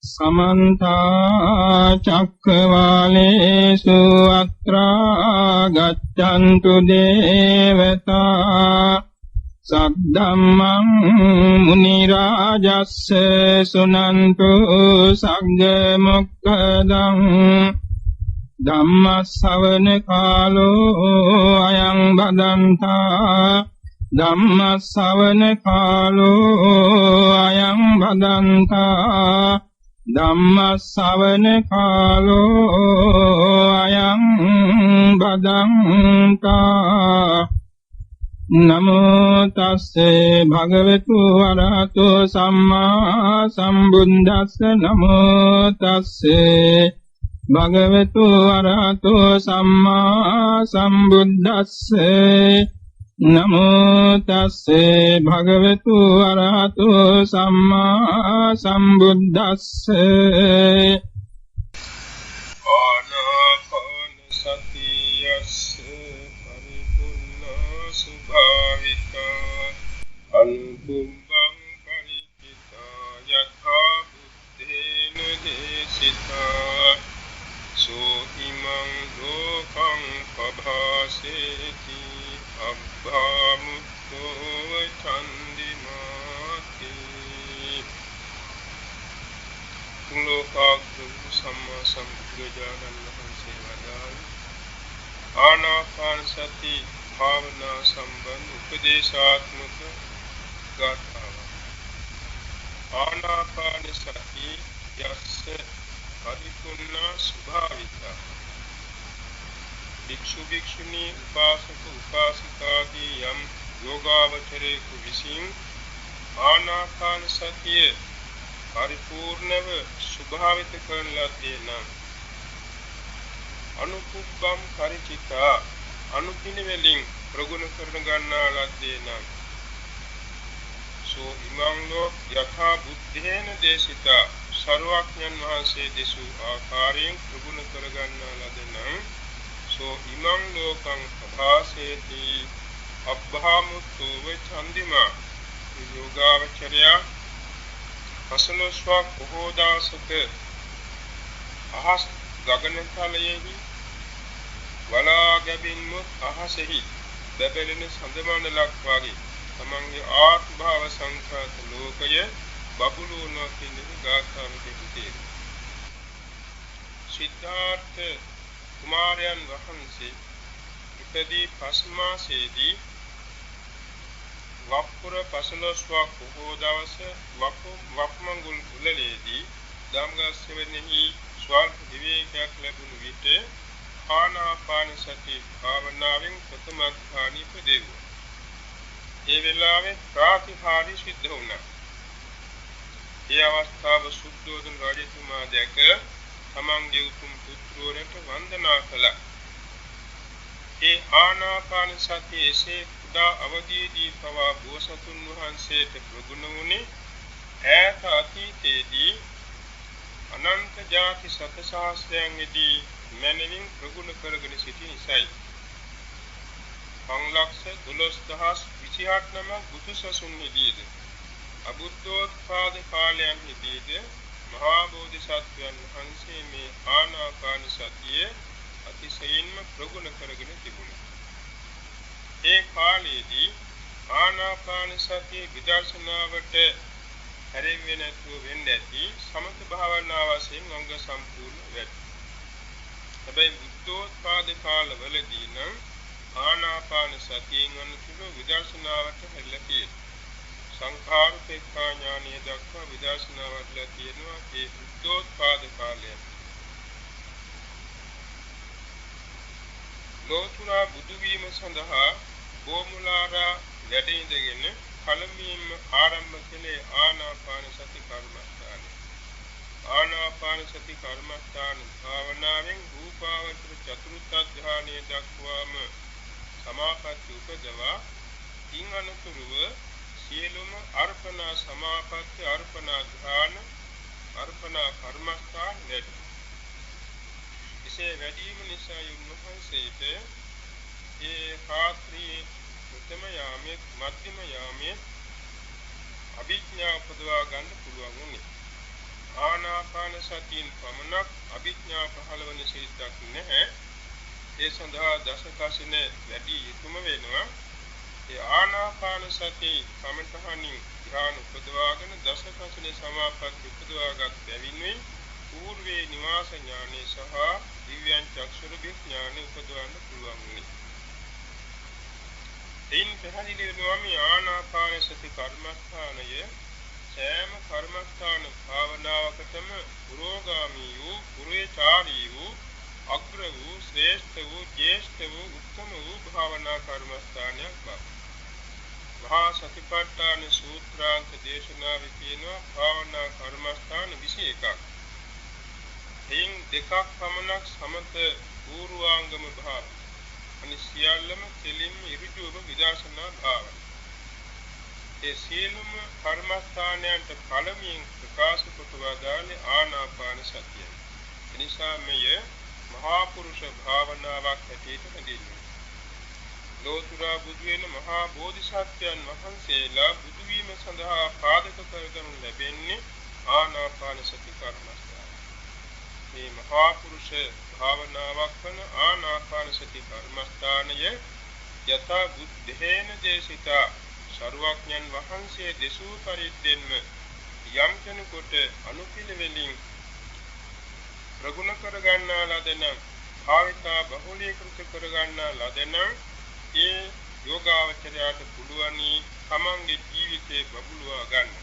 समन्ता चक्रवालेषु अत्रा गच्छन्तु देवता सद्धम्मं मुनिराजस्य सुनन्तु सग्गमुक्तदं धम्मश्रवण कालो अयं भदन्ता धम्मश्रवण कालो अयं भदन्ता ධම්මස්සවන කාලෝ අයං බදන්තා නමෝ තස්සේ භගවතු වරහතෝ සම්මා සම්බුද්දස්ස නමෝ තස්සේ භගවතු වරහතෝ සම්මා සම්බුද්දස්සේ නමෝ තස්සේ භගවතු අරහතෝ සම්මා සම්බුද්දස්සේ ආනාපාන සතියස්ස පරිපූර්ණ සුභාවිතා අනුභවං පරිචිතා යථා බුද්ධේන දේශිතා සෝ ඉමං ලෝකං පභාසේති අබ්බාමුත්තෝ චන්දිමාති තුලෝකාග්‍ර සම්මා සම්බුද්ධජනන වහන්සේ වදාළ ආනාපාන සති භාවනා සම්බන්ධ උපදේශාත්මක ගාථාව ආනාපාන සති යස්ස පරිපූර්ණ ස්වභාවිතා භික්ෂු භික්ෂුණී උපාසක උපාසිකාදී යම් යෝගාවචරයෙකු විසින් ආනාපාන සතිය පරිපූර්ණව ස්වභාවිත කරන ලද්දේ නම් අනුකුබ්බම් පරිචිතා අනුපිනවලින් ප්‍රගුණ කරන ගන්නා ලද්දේ නම් සෝ ඉමං ලෝ යථා බුද්ධේන දේශිතා සර්වඥන් වහන්සේ දෙසූ ආකාරයෙන් ප්‍රගුණ කර ගන්නා ලද නම් සෝ ඉමං ලෝකං පභාසේති අබ්බාමුත්තෝ චන්දිමා යෝගාවචරය පසලෝස්වා කොහෝදාසක අහස් ගගනතලයේහි වලා ගැබින්මුත් අහසෙහි බැබලෙන සඳමණලක් වාගේ තමන්ගේ ආත්ම භාව සංඛාත ලෝකය බබළුණා කියන ගාථාවෙහි තියෙනවා. සිද්ධාර්ථ කුමාරයන් වහන්සේ ඉපදී පස්මාසේදී වප්පුර පසළොස්වක් බොහෝ දවස වප්මංගුල් කුලලේදී ධම්මගස්සවෙනෙහි ස්වල්ප විවේකයක් ලැබුණු විට ආනාපාන සති භාවනාවෙන් ප්‍රථම ධානය උපදෙව්වා. ඒ වෙලාවේ ප්‍රාතිහාර්ය සිද්ධ වුණා. ඒ අවස්ථාව සුද්ධෝදන රජතුමා දැක තමන්ගේ උතුම් පුත්‍රවරට වන්දනා කළා. ඒ ආනාපාන සතිය එසේ කුඩා අවදීදී පවා බෝසතුන් වහන්සේට ප්‍රගුණ වුණේ ඈත අතීතයේදී අනන්ත ජාති සත සහස්‍රයන්ගෙදී මනමින් ප්‍රගුණ කරගෙන සිටි නිසායි. 5,12,028 නම බුදු සසුන්ෙහිදීද අබුද්ධෝත්පාද කාලයන්හිදීද මහා බෝධිසත්වයන් වහන්සේ මේ ආනාපාන සතිය අතිශයින්ම ප්‍රගුණ කරගෙන තිබුණා. ඒ කාලයේදී ආනාපාන සතිය විදර්ශනාවට හැරෙන්නේ නැතුව වෙන්නේ ඇති සමථ භාවනා වශයෙන් අංග සම්පූර්ණ වෙයි. හැබැයි බුද්ධෝත්පාද කාලවලදී නම් ආනාපාන සතියෙන් අනුතුරු විදර්ශනාවට හැරිලා තියෙනවා. සංඛාරුපේක්ඛා ඥානිය දක්වා විදර්ශනාවට තියෙනවා ඒ බුද්ධෝත්පාද කාලය. ලෝතුරා බුදු වීම සඳහා බෝමුලාරා වැඩ ඉඳගෙන පළමුවෙන්ම ආරම්භ කළේ ආනාපාන සති කර්මස්ථානය. ආනාපාන සති කර්මස්ථාන භාවනාවෙන් රූපාවචර චතුර්ථ ධානය දක්වාම සමාපatti උපදවා ඉන් අනුතුරුව සියලුම අර්පණා සමාපatti අර්පණා ධාන අර්පණා කර්මස්ථාන වැඩි. එසේ වැඩිම නිසා යුන්වහන්සේට ඒ රාත්‍රී උත්තම යාමයේ මධ්‍යම යාමයේ අභිඥා උපදවා ගන්න පුළුවන් වුණේ. ආනාපාන සතියෙන් පමණක් අභිඥා පහළ වන සිතක් නැහැ. ඒ සඳහා දස කසින වැඩි යුතුයම වෙනවා. ඒ ආනාපාන සති කමඨහණි ධ්‍යාන උපදවාගෙන දස කසින සමාපatti උපදවාගත් බැවින්ුයි పూర్වේ නිවාස ඥානෙ සහ දිව්‍යං චක්ෂුර විඥානෙ උපදවන්න පුළුවන් වෙන්නේ. එයින් පැහැදිලි වෙනවා මේ ආනාපාන සති කර්මස්ථානය සෑම කර්මස්ථාන භාවනාවකටම පුරෝගාමී වූ පුරේචාරී වූ අග්‍ර වූ ශ්‍රේෂ්ඨ වූ ජේෂ්ඨ වූ උත්තම වූ භාවනා කර්මස්ථානයක් බව. මහා සතිපට්ඨාන සූත්‍රාන්ත දේශනාවේ තියෙනවා භාවනා කර්මස්ථාන 21ක්. එයින් දෙකක් පමණක් සමත පූර්වාංගම භාව. අනිත් සියල්ලම කෙලින්ම ඉරිජුවම විදර්ශනා භාවය. ඒ සියලුම කර්මස්ථානයන්ට පළමුවෙන් ප්‍රකාශ කොට වදාළේ ආනාපාන සතියයි. එනිසා මෙය මහා පුරුෂ භාවනාවක් හැටියට හැඳින්වෙනවා. ලෝතුරා බුදු වෙන මහා බෝධිසත්වයන් වහන්සේලා බුදු වීම සඳහා පාදක කරගනු ලැබෙන්නේ ආනාපාන සති කර්මස්ථානය. මේ මහා පුරුෂ භාවනාවක් වන ආනාපාන සති කර්මස්ථානය යථා බුද්ධේන දේශිතා සරුවඥන් වහන්සේ දෙසූ පරිද්දෙන්ම යම් කෙනෙකුට අනුපිළිවෙලින් ප්‍රගුණ කර ගන්නා ලදන භාවිතා බහුලීකృత කර ගන්නා ලදන ඒ යෝගාවචරයට පුළුවනි තමන්ගේ ජීවිතේ බබළුවා ගන්න.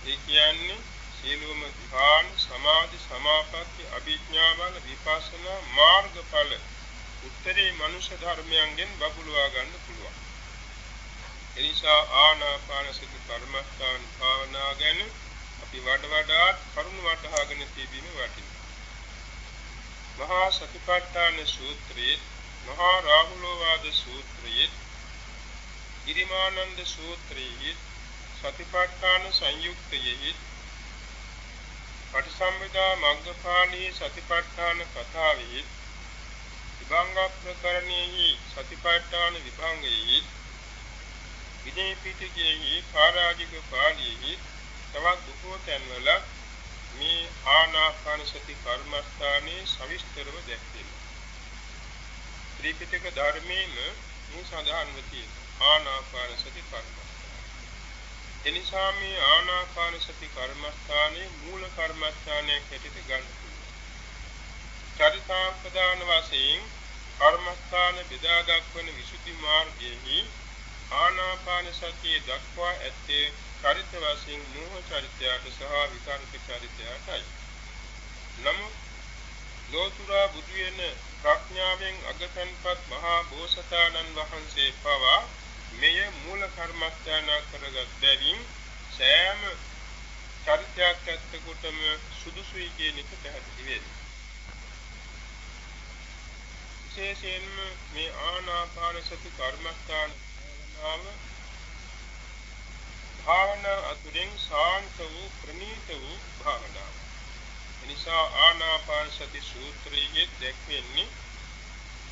ඒ කියන්නේ සීලවම ධ්‍යාන සමාධි සමාපatti අභිඥා බල විපස්සනා මාර්ගඵල උත්තරී මනුෂ්‍ය ධර්මයන්ගෙන් බබළුවා ගන්න පුළුවන්. එනිසා ආනාපාන සති කර්මස්ථාන භාවනා ගැන අපි වඩාත් කරුණු වටහාගෙන තිබීම වටිනවා. මහා සතිපට්ඨාන සූත්‍රයේ මහා රාහුලෝවාද සූත්‍රයේ ගිරිමානන්ද සූත්‍රයේ සතිපට්ඨාන සංයුක්තයේ පටිසම්භිදා මග්ගපාණී සතිපට්ඨාන කතාවේ විභංග ප්‍රකරණයේ සතිපට්ඨාන විභංගයේ විනය පිටකයේ පාරාජික පාළියේ තවත් බොහෝ තැන්වල මේ ආනාපාන සති කර්මස්ථානයේ සවිස්තරව දැක්වෙනවා. ත්‍රිපිටක ධර්මයේම මේ සඳහන්ව තියෙන ආනාපාන සති කර්මස්ථානය. එනිසා මේ ආනාපාන සති කර්මස්ථානයේ මූල කර්මස්ථානයක් හැටියට ගන්න පුළුවන්. චරිතාපදාන වශයෙන් කර්මස්ථාන බෙදා දක්වන විසුද්ධි මාර්ගයේ ආනාපාන සතිය දක්වා ඇත්තේ චරිත වශයෙන් මෝහ චරිතයට සහ විකාරක චරිතයටයි. නමුත් ලෝතුරා බුදු වෙන ප්‍රඥාවෙන් අගතන්පත් මහා බෝසතාණන් වහන්සේ පවා මෙය මූල කර්මස්ථාන කරගත් බැවින් සෑම චරිතයක් ඇත්තකොටම සුදුසුයි කියන එක පැහැදිලි වෙනවා. විශේෂයෙන්ම මේ ආනාපාන සති කර්මස්ථාන භාවනා අතුරින් ශාන්ත වූ ප්‍රණීත වූ භාවනාව. එනිසා ආනාපාන සති සූත්‍රයේ දැක්වෙන්නේ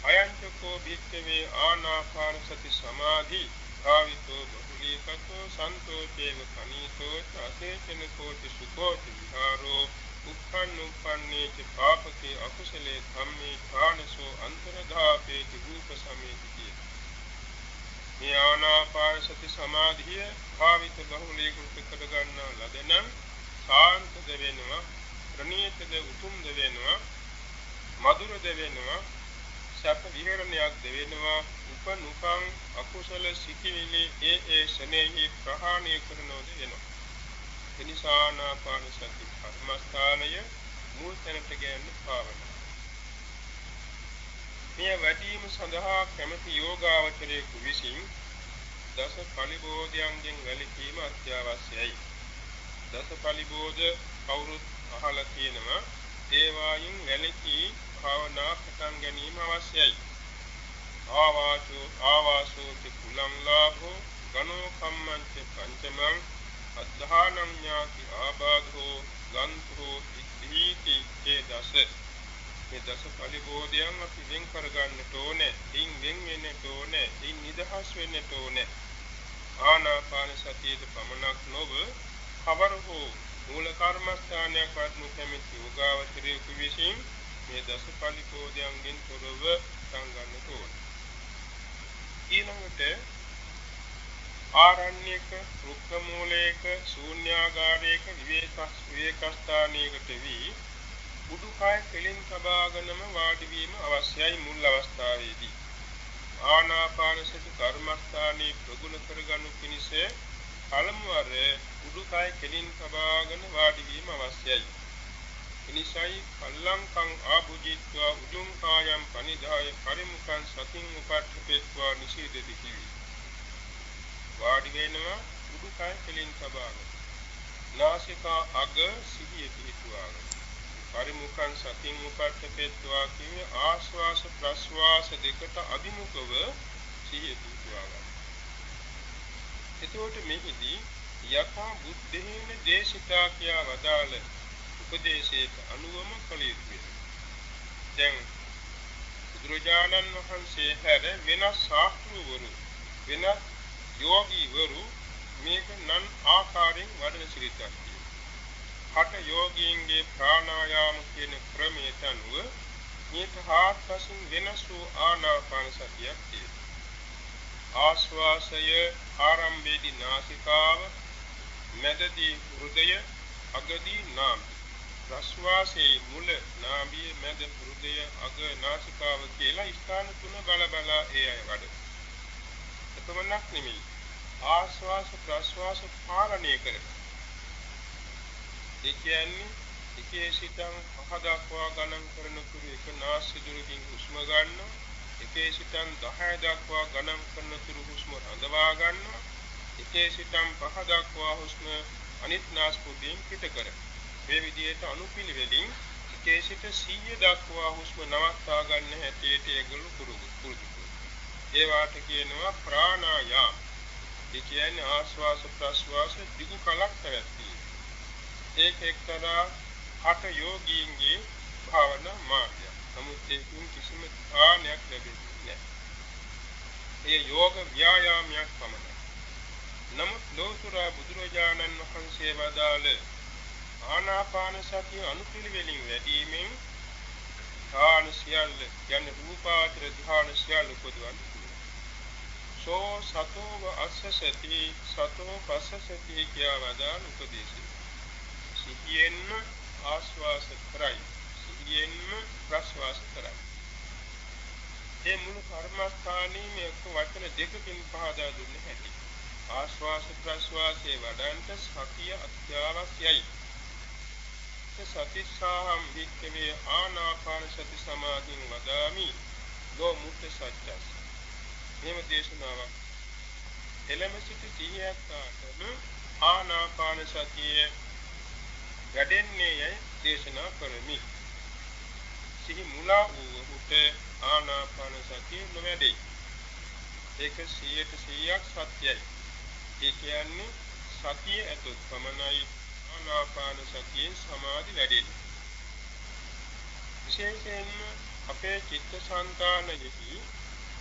අයංචකෝ භික්ඛවේ ආනාපාන සති සමාධි භාවිතෝ බහුලීකතෝ සන්තෝෂේව කනීතෝ අසේචනකෝ සුඛෝ විහාරෝ උප්පන්නේච පාපකේ අකුසලේ ධම්මේ ථානසෝ අන්තරධාපේ රූප සමේතිය. මේ ආනාපාන සති සමාධිය භාවිත බහුලීකృత කර ගන්නා ලදනම් ශාන්තද වෙනවා, ප්‍රණීතද උතුම්ද වෙනවා, මధుරද වෙනවා, සැප විහරණයක්ද වෙනවා, උපනුපං අකුසල සිටිවිලි ඒ ශනේහි ප්‍රහාණය කරනෝද වෙනවා. එනිසා ආනාපාන සති කර්මස්ථානය මුල් තැනට ගැනීම භාවනාව. මේ වැඩිම සඳහා කැමැති යෝගාවචරයෙකු විසින් දස පරිබෝධයන්ගෙන් වැළකීම අත්‍යවශ්‍යයි. දස පරිබෝධ කවුරුත් අහලා තියෙනවා. ඒ වායින් වැළකී භාවනා පටන් ගැනීම අවශ්‍යයි. ආවාසෝ කුලං ලාභෝ ගණෝ කම්මංච පංචමං අද්ධානං ඥාති ආබාධෝ ගන්ධෝ ඉද්ධීති ඒ දස. මේ දස පරිබෝධයන් අපි වෙන් කරගන්නට ඕනේ. ඉන් වෙන් වෙන්නට ඕනේ. ඉන් නිදහස් වෙන්නට ඕනේ. ආනාපාන සතියේ පමණක් නොව කවර හෝ මූල කර්මස්ථානයක් වත්නු කැමති යෝගාවචරයෙකු විසින් මේ දස පරිපෝධයන්ගෙන් තොරව සංගන්නට ඕන. ඊළඟට ආරණ්‍යක රුක්ක මූලයක ශූන්‍යාගාරයක විවේකස්ථානයකට වී උඩුකය කෙලින් තබාගෙනම වාඩි වීම අවශ්‍යයි මුල් අවස්ථාවේදී. ආනාපාන සති කර්මස්ථානයේ ප්‍රගුණ කරගනු පිණිස පළමු වර උඩුකය කෙලින් තබාගෙන වාඩි වීම අවශ්‍යයි. එනිසායි පල්ලංකං ආභුජිත්වා උජුං කායං පනිදාය පරිමුඛං සතින් උපට්ඨපෙත්වා නිසීදති කිවි. වාඩි වෙනවා උඩුකය කෙලින් තබාගෙන. නාසිකා අග සිහිය පිහිටුවාගෙන. පරිමුඛං සතින් උපට්ඨපෙත්වා කිවි ආශ්වාස ප්‍රශ්වාස දෙකට අභිමුඛව සිහිය පිහිටුවාගෙන. එතකොට මේකදී යථා බුද්ධේන දේශිතා කියා වදාළ උපදේශයට අනුවම කළ යුතුය. දැන් බුදුරජාණන් වහන්සේ හැර වෙනස් ශාස්ත්‍රවරු වෙනස් යෝගීවරු මේක නන් ආකාරයෙන් වඩන සිරිතක් තියෙනවා. හට යෝගීන්ගේ ප්‍රාණායාම කියන ක්‍රමයට අනුව මේක හාත්පසින් වෙනස් වූ ආනාපාන සතියක් තියෙනවා. ආශ්වාසය ආරම්භයේදී නාසිකාව, මැදදී හෘදය, අගදී නාභිය. ප්‍රශ්වාසයේ මුල නාභිය, මැද හෘදය, අග නාසිකාව කියලා ස්ථාන තුන බල බල ඒ අය වඩන. එතමනක් නෙමෙයි. ආශ්වාස ප්‍රශ්වාස පාලනය කරන. ඒ කියන්නේ එකේ සිටන් පහ දක්වා ගණන් කරන තුරු එක නාසිදුරකින් හුස්ම ගන්නවා. එකේ සිටන් 10 දක්වා ගණන් කරන තුරු හුස්ම රඳවා ගන්නවා. එකේ සිටන් පහ දක්වා හුස්ම අනිත් නාස්පුඩියෙන් පිට කරනවා. මේ විදිහට අනුපිළිවෙලින් එකේ සිට 100 දක්වා හුස්ම නවත්වා ගන්න හැටියට ඒගොල්ලෝ පුරුදු. ඒ වාට කියනවා ප්‍රාණායාම. ඒ කියන්නේ ආශ්වාස ප්‍රශ්වාස දිගු කලක් පැවැත්වීම. ඒක එක්තරා හට යෝගීන්ගේ භාවනා මාර්ගය. නමුත් ඒකින් කිසිම ඥානයක් ලැබෙන්නේ නැහැ. ඒ යෝග ව්‍යායාමයක් පමණයි. නමුත් ලෝතර බුදුරජාණන් වහන්සේ වදාළ ආනාපාන සතිය අනුපිළිවෙලින් වැඩිමෙන් ධ්‍යාන සියල්ල කියන්නේ රූපාවචර ධ්‍යාන සියල්ල උපදවන්න පුළුවන්. සෝ සතෝව අස්සසති සතෝ පස්සසති කියා වදාළ උපදේශය. සිහියෙන්ම ආශ්වාස කරයි. සිහියෙන්ම ප්‍රශ්වාස කරයි. මේ මුළු කර්මස්ථානයේ මේක වචන දෙකකින් පහදා දුන්නේ හැටි. ආශ්වාස ප්‍රශ්වාසයේ වඩන්ට සතිය අත්‍යවශ්‍යයි. සතිස්සාහම් වික්කවේ ආනාපාන සති සමාධින් වදාමි ලෝ මුක්ත සත්‍යස්. මේව දේශනාවක්. එළම සිට සිහියක් ආතම ආනාපාන සතිය වැඩෙන්නේ දේශනා කරමි. සිහි මුලා වූ උට ආනාපාන සතිය නොවැඩේ. ඒක 100% සත්‍යයි. ඒ කියන්නේ සතිය ඇතොත් පමණයි ආනාපාන සතියෙන් සමාධි වැඩෙන්නේ. විශේෂයෙන්ම අපේ චිත්තසංතානයෙහි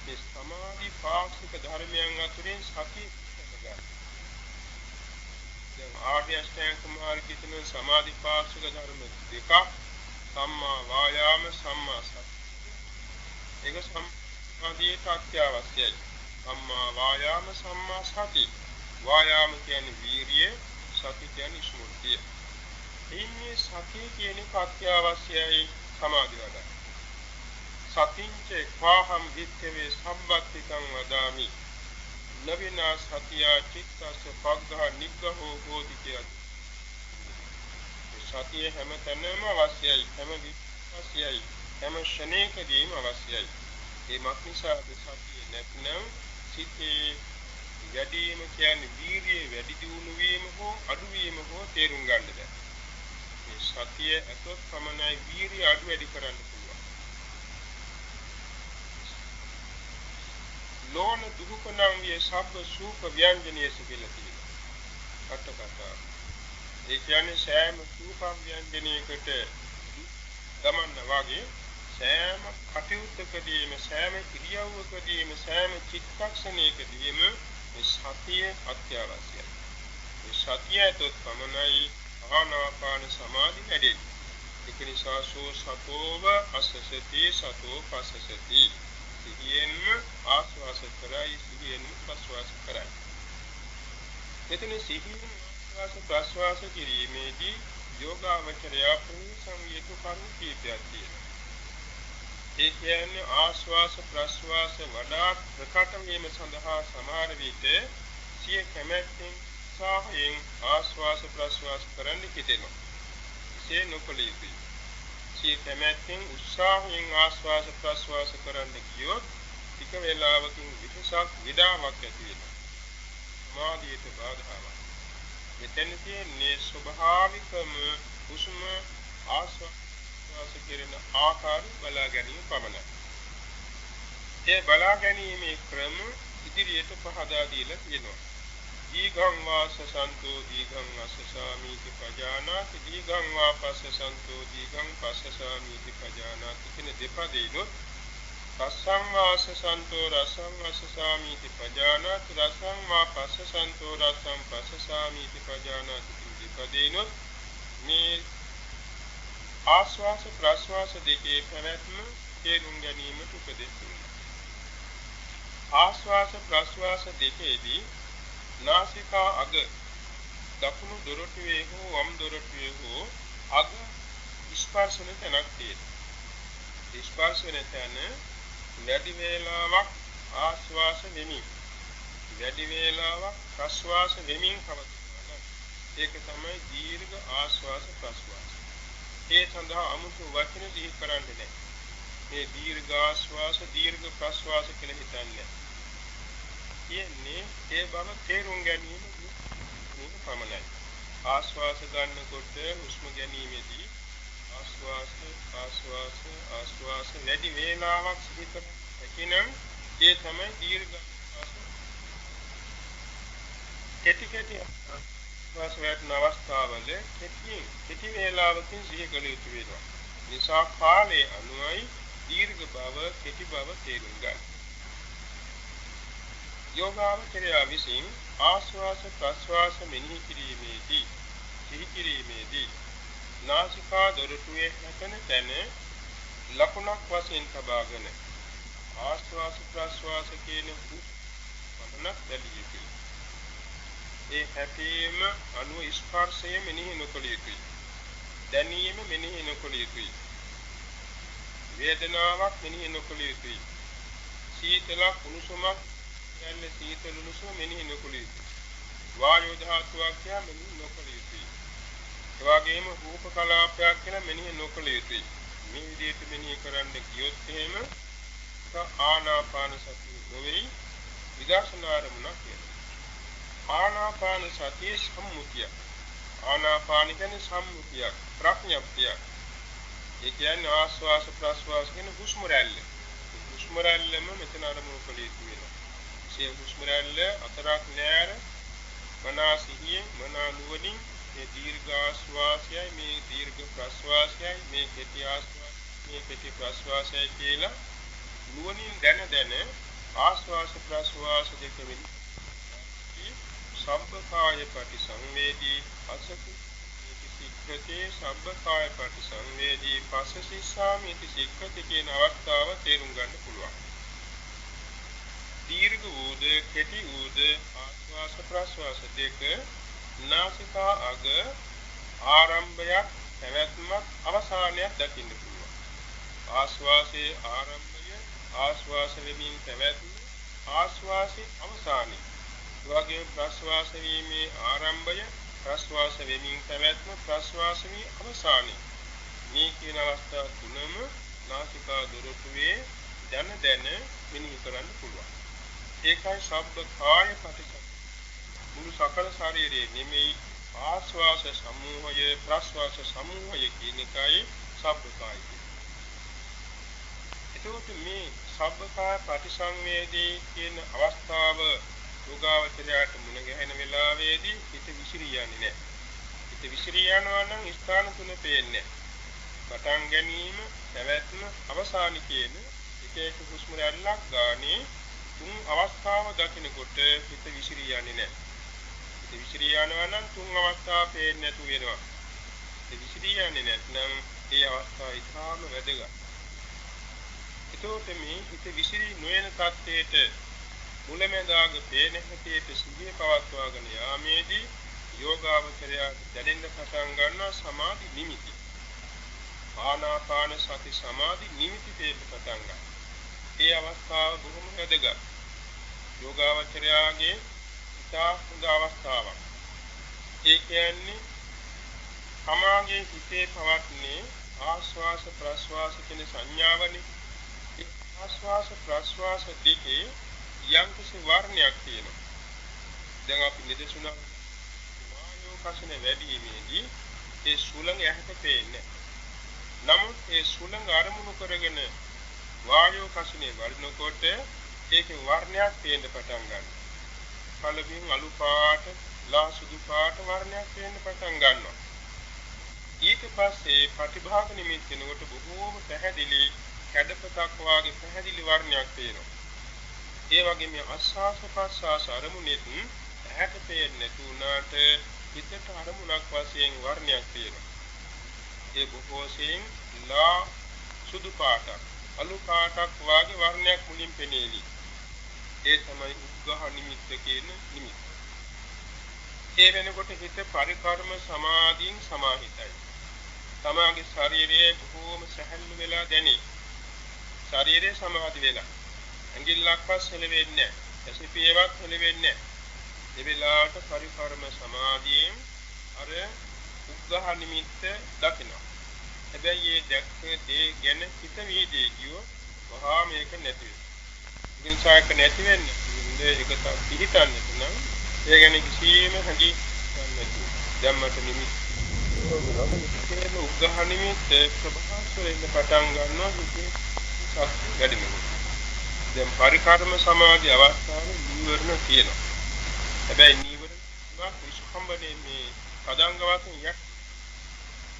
මේ සමාධි පාක්ෂික ධර්මයන් අතරින් සතිය ගන්න. දැන් ආර්ය අෂ්ටාංග මාර්ගයේ තියෙන සමාධි පාක්ෂික ධර්ම දෙකක් සම්මා වායාම සම්මා සති. ඒක සමාධියට අත්‍යවශ්‍යයි. සම්මා වායාම සම්මා සති. වායාම කියන්නේ වීරිය, සති කියන්නේ ස්මෘතිය. ඉන්නේ සතිය කියන එක අත්‍යවශ්‍යයි සමාධි වඩා. සතිංච කාහම් විත්තේ සම්බත්තිකං වදාමි. නවිනා සතිය චිත්තස්ස පග්ඝ නිග්ඝෝ හෝති කියත්. සතිය හැමතැනම අවශ්‍යයි. හැම විශ්වාසයයි. හැම ශනේකදීම අවශ්‍යයි. ඒ මක්නිසාද සතිය නැත්නම් සිතේ වැඩිම කියන්නේ වීර්යය වැඩි දියුණු වීම හෝ අඩු වීම හෝ තේරුම් ගන්න බැහැ. මේ සතිය ඇතොත් පමණයි වීර්යය අඩු වැඩි කරන්න පුළුවන්. ලෝණ දුරුකනම් විය සබ්බ සූප ව්‍යංජනීය කියලා තියෙනවා. අට කතා. ඒ කියන්නේ සෑම සූප ව්‍යංජනයකට ගමන්න වාගේ සෑම කටයුත්තකදීම සෑම ක්‍රියාවකදීම සෑම චිත්තක්ෂණයකදීම මේ සතිය අත්‍යවශ්‍යයි. මේ සතියත් පමණයි ආනාපාන සමාධි වැඩේ. ඒක නිසා සෝ සතෝව අස්සසති සතෝ පස්සසති. සිහියෙන්ම ආස්වාස කරයි සිහියෙන්ම ප්‍රස්වාස කරයි. මෙතන සිහියෙන් ආස්වාස ප්‍රස්වාස කිරීමේදී යෝගාවචරය ප්‍රතිසංයුක්ත කරුණු කීපයක් තියෙනවා. ඒ කියන්නේ ආස්වාස ප්‍රස්වාස වඩා ප්‍රකට වීම සඳහා සමහර විට සිය කැමැත්තෙන් සාහයෙන් ආස්වාස ප්‍රස්වාස කරන්න හිතෙනවා. එසේ නොකළ යුතුයි. සිය කැමැත්තෙන් උත්සාහයෙන් ආස්වාස ප්‍රස්වාස කරන්න ගියොත් ටික වේලාවකින් විශේෂක් විඩාවක් ඇති වෙනවා. සමාධියට බාධාවක්. මෙතන තියෙන්නේ ස්වභාවිකම හුස්ම ආස්වාස කිරීම ආකාරය බලා ගැනීම පමණයි. ඒ බලා ගැනීමේ ක්‍රම ඉදිරියට පහදා දීලා තියෙනවා. දීඝං වාසසන්තෝ දීඝං අස්සසාමීති පජානාති දීඝං වාපස්සසන්තෝ දීඝං පස්සසාමීති පජානාති කියන දෙපදේනොත් රසං වාසසන්තෝ රසං අස්සසාමීති පජානාති රසං වාපස්සසන්තෝ රසං පස්සසාමීති පජානාති කියන දෙපදේනොත් මේ ආස්වාස ප්‍රස්වාස දෙකේ පැවැත්ම තේරුම් ගැනීමට උපදෙස් දුන්නා. ආස්වාස ප්‍රස්වාස දෙකේදී නාසිකා අග දකුණු දොරටුවේ හෝ වම් දොරටුවේ හෝ අග ස්පර්ශන තැනක් තියෙනවා. ස්පර්ශන තැන වැඩි වේලාවක් ආස්වාස වෙමින් වැඩි වේලාවක් ප්‍රස්වාස වෙමින් පවතිනවා. ඒක තමයි දීර්ඝ ආස්වාස ප්‍රස්වාස. ඒ සඳහා අමුතු වචන දිහි කරන්නේ නැහැ. මේ දීර්ඝ ආස්වාස දීර්ඝ ප්‍රස්වාස කියලා හිතන්නේ. යන්නේ ඒ බව තේරුම් ගැනීම පමණයි. ආස්වාස ගන්නකොට හුස්ම ගැනීමේදී ආස්වාස වැඩි වේලාවක් සිහි කරකිනම් ඒ තමයි දීර්ඝ ආස්වාස. කෙටි ආස්වාස වේදන අවස්ථාවල කෙටි වේලාවකින් සිහි කළ යුතු වෙනවා. නිසා කාලයේ අනුවයි දීර්ඝ බව කෙටි බව තේරුම් ගන්න. යෝගාවචරය විසින් ආස්වාස ප්‍රස්වාස මෙනෙහි කිරීමේදී සිහි කිරීමේදී නාසිකා දොරටුවේ හැපෙන තැන ලකුණක් වශයෙන් තබාගෙන ආස්වාස ප්‍රස්වාස කියන වචනක් දැලිය යුතුයි. ඒ හැපීම අනුව ස්පර්ශය මෙනෙහි නොකළ යුතුයි. දැනීම මෙනෙහි නොකළ යුතුයි. වේදනාවක් මෙනෙහි නොකළ යුතුයි. සීතලක් උණුසුමක් යන්නේ සීතල උණුසුම මෙනෙහි නොකළ යුතුයි. වායු ධාතුවක් කියලා මෙනෙහි නොකළ යුතුයි. ඒ වගේම රූප කලාපයක් කියලා මෙනෙහි නොකළ යුතුයි. මේ විදිහට මෙනෙහි කරන්න ගියොත් එහෙම ආනාපාන සතිය නොවේ විදර්ශනා ආරමුණක් වෙනවා. ආනාපාන සතිය සම්මුතිය. ආනාපාන කියන්නේ සම්මුතියක් ප්‍රඥප්තියක්. ඒ කියන්නේ ආස්වාස ප්‍රස්වාස කියන හුස්ම රැල්ල. හුස්ම රැල්ලම මෙතන ආරමුණු කළ යුතු වෙනවා. ඒ හුස්ම රැල්ල අතරක් නෑර මනසිහිය මන නුවණින් මේ දීර්ඝ ආස්වාසයයි මේ දීර්ඝ ප්‍රස්වාසයයි මේ කෙටි ආස්වාසය මේ කෙටි ප්‍රස්වාසයයි කියලා නුවණින් දැන ආස්වාස ප්‍රස්වාස දෙක වෙනි සම්බකාය පටිසංවේදී අසකු සික්ඛතේ සම්බකාය පටිසංවේදී පස්සසිස්සාමිති සික්ඛති කියන අවස්ථාව තේරුම් ගන්න පුළුවන්. දීර්ඝ වූද කෙටි වූද ආස්වාස ප්‍රස්වාස දෙක නාසිකා අග ආරම්භයක් පැවැත්මක් අවසානයක් දකින්න පුළුවන්. ආස්වාසයේ ආරම්භය ආස්වාස වෙමින් පැවැත්ම ආස්වාසයේ අවසානය වගේ ප්‍රස්වාස වීමේ ආරම්භය ප්‍රස්වාස වෙමින් පැවැත්ම ප්‍රස්වාස වී අවසානය මේ කියන අවස්ථා තුනම නාසිකා දොරටුවේ දැන මෙනෙහි කරන්න පුළුවන්. ඒකයි ශබ්ද කාය පටිසං මුළු සකල ශරීරයේ නෙමෙයි ආස්වාස සමූහය ප්‍රස්වාස සමූහය කියන එකයි ශබ්ද කාය. එතකොට මේ ශබ්ද කාය පටිසංවේදී කියන අවස්ථාව යෝගාවචරයට මුණ ගැහෙන වෙලාවේදී හිත විසිරී යන්නේ නැහැ. හිත විසිරී යනවා නම් ස්ථාන තුන පේන්නේ. පටන් ගැනීම, පැවැත්ම, අවසාන කියන එක හුස්ම රැල්ලක් ගානේ තුන් අවස්ථාව දකිනකොට හිත විසිරී යන්නේ නැහැ. හිත විසිරී යනවා නම් තුන් අවස්ථාව පේන්නේ නැතු වෙනවා. ඒ විසිරී යන්නේ නැත්නම් ඒ අවස්ථාව ඉතාම වැදගත්. ඒතකොට මේ හිත විසිරී නොයන තත්ත්වයට මුලැමැදාග පේන හැටියට සිහිය පවත්වාගෙන යාමේදී යෝගාවචරය දැනෙන්න පටන් ගන්නවා සමාධි නිමිති. ආනාපාන සති සමාධි නිමිති දෙන්න පටන් ගන්නවා. ඒ අවස්ථාව බොහොම වැදගත්. යෝගාවචරයාගේ ඉතා හොඳ අවස්ථාවක්. ඒ කියන්නේ සමාගයේ හිතේ පවත්නේ ආස්වාස ප්‍රස්වාස කියන සංඥාවනේ. ඒ ආස්වාස ප්‍රස්වාස දෙකේ යම් කිසි වර්ණයක් තියෙනවා. දැන් අපි නිදසුණා වායෝ කසින වැඩිීමේදී ඒ සුළඟ ඇහැට පේන්නේ. නමුත් ඒ සුළඟ අරමුණු කරගෙන වායෝ කසිනේ වර්ණකොට ඒකේ වර්ණයක් පේන්න පටන් ගන්නවා. පළවෙනි අලු පාට, ලා සුදු පාට වර්ණයක් පේන්න පටන් ගන්නවා. ඊට පස්සේ ප්‍රතිභාග නිමිත්තෙනකොට බොහෝම පැහැදිලි කැඩපතක් වාගේ පැහැදිලි වර්ණයක් පේනවා. ඒ වගේ මේ ආස්වාස ප්‍රස්වාස අරමුණෙත් ඇහැට පේන්නේ නැති උනාට හිතට අරමුණක් වශයෙන් වර්ණයක් පේනවා. ඒ බොහෝසෙන් ලා සුදු පාටක්, අලු පාටක් වාගේ වර්ණයක් මුලින් පෙනේවි. ඒ තමයි උග්ඝහ නිමිත්ත කියන නිමිත්ත. ඒ වෙනකොට හිත පරිකර්ම සමාධියෙන් සමාහිතයි. තමාගේ ශරීරයේ බොහෝම සැහැල්ලු වෙලා දැනේ. ශරීරයේ සමාධි වෙලා. ඇඟිල්ලක්වත් සෙලවෙන්නේ නැහැ. ඇසිපියවත් සෙලවෙන්නේ නැහැ. ඒ වෙලාවට පරිකර්ම සමාධියෙන් අර උග්ඝහ නිමිත්ත දකිනවා. හැබැයි මේ දැක්ක දේ ගැන හිත වීදී කියෝ වහා මේක නැති වෙනවා. ඉන්සායක නැති වෙන්නේ. ඒක තමයි පිළිතන්නේ නම් ඒ ගැන කිසිම හැඟීමක් නැති. ධම්මත නිමිත්ත. ඒක උග්ඝහ නිමිත්ත ප්‍රබහස්වරෙන් පටන් ගන්නවා හිතේ වැඩිම. දැන් පරිකර්ම සමාධි අවස්ථාවේ නීවරණ තියෙනවා. හැබැයි නීවරණ විස්කම්බනේ මේ පදංග වශයෙන් යක්.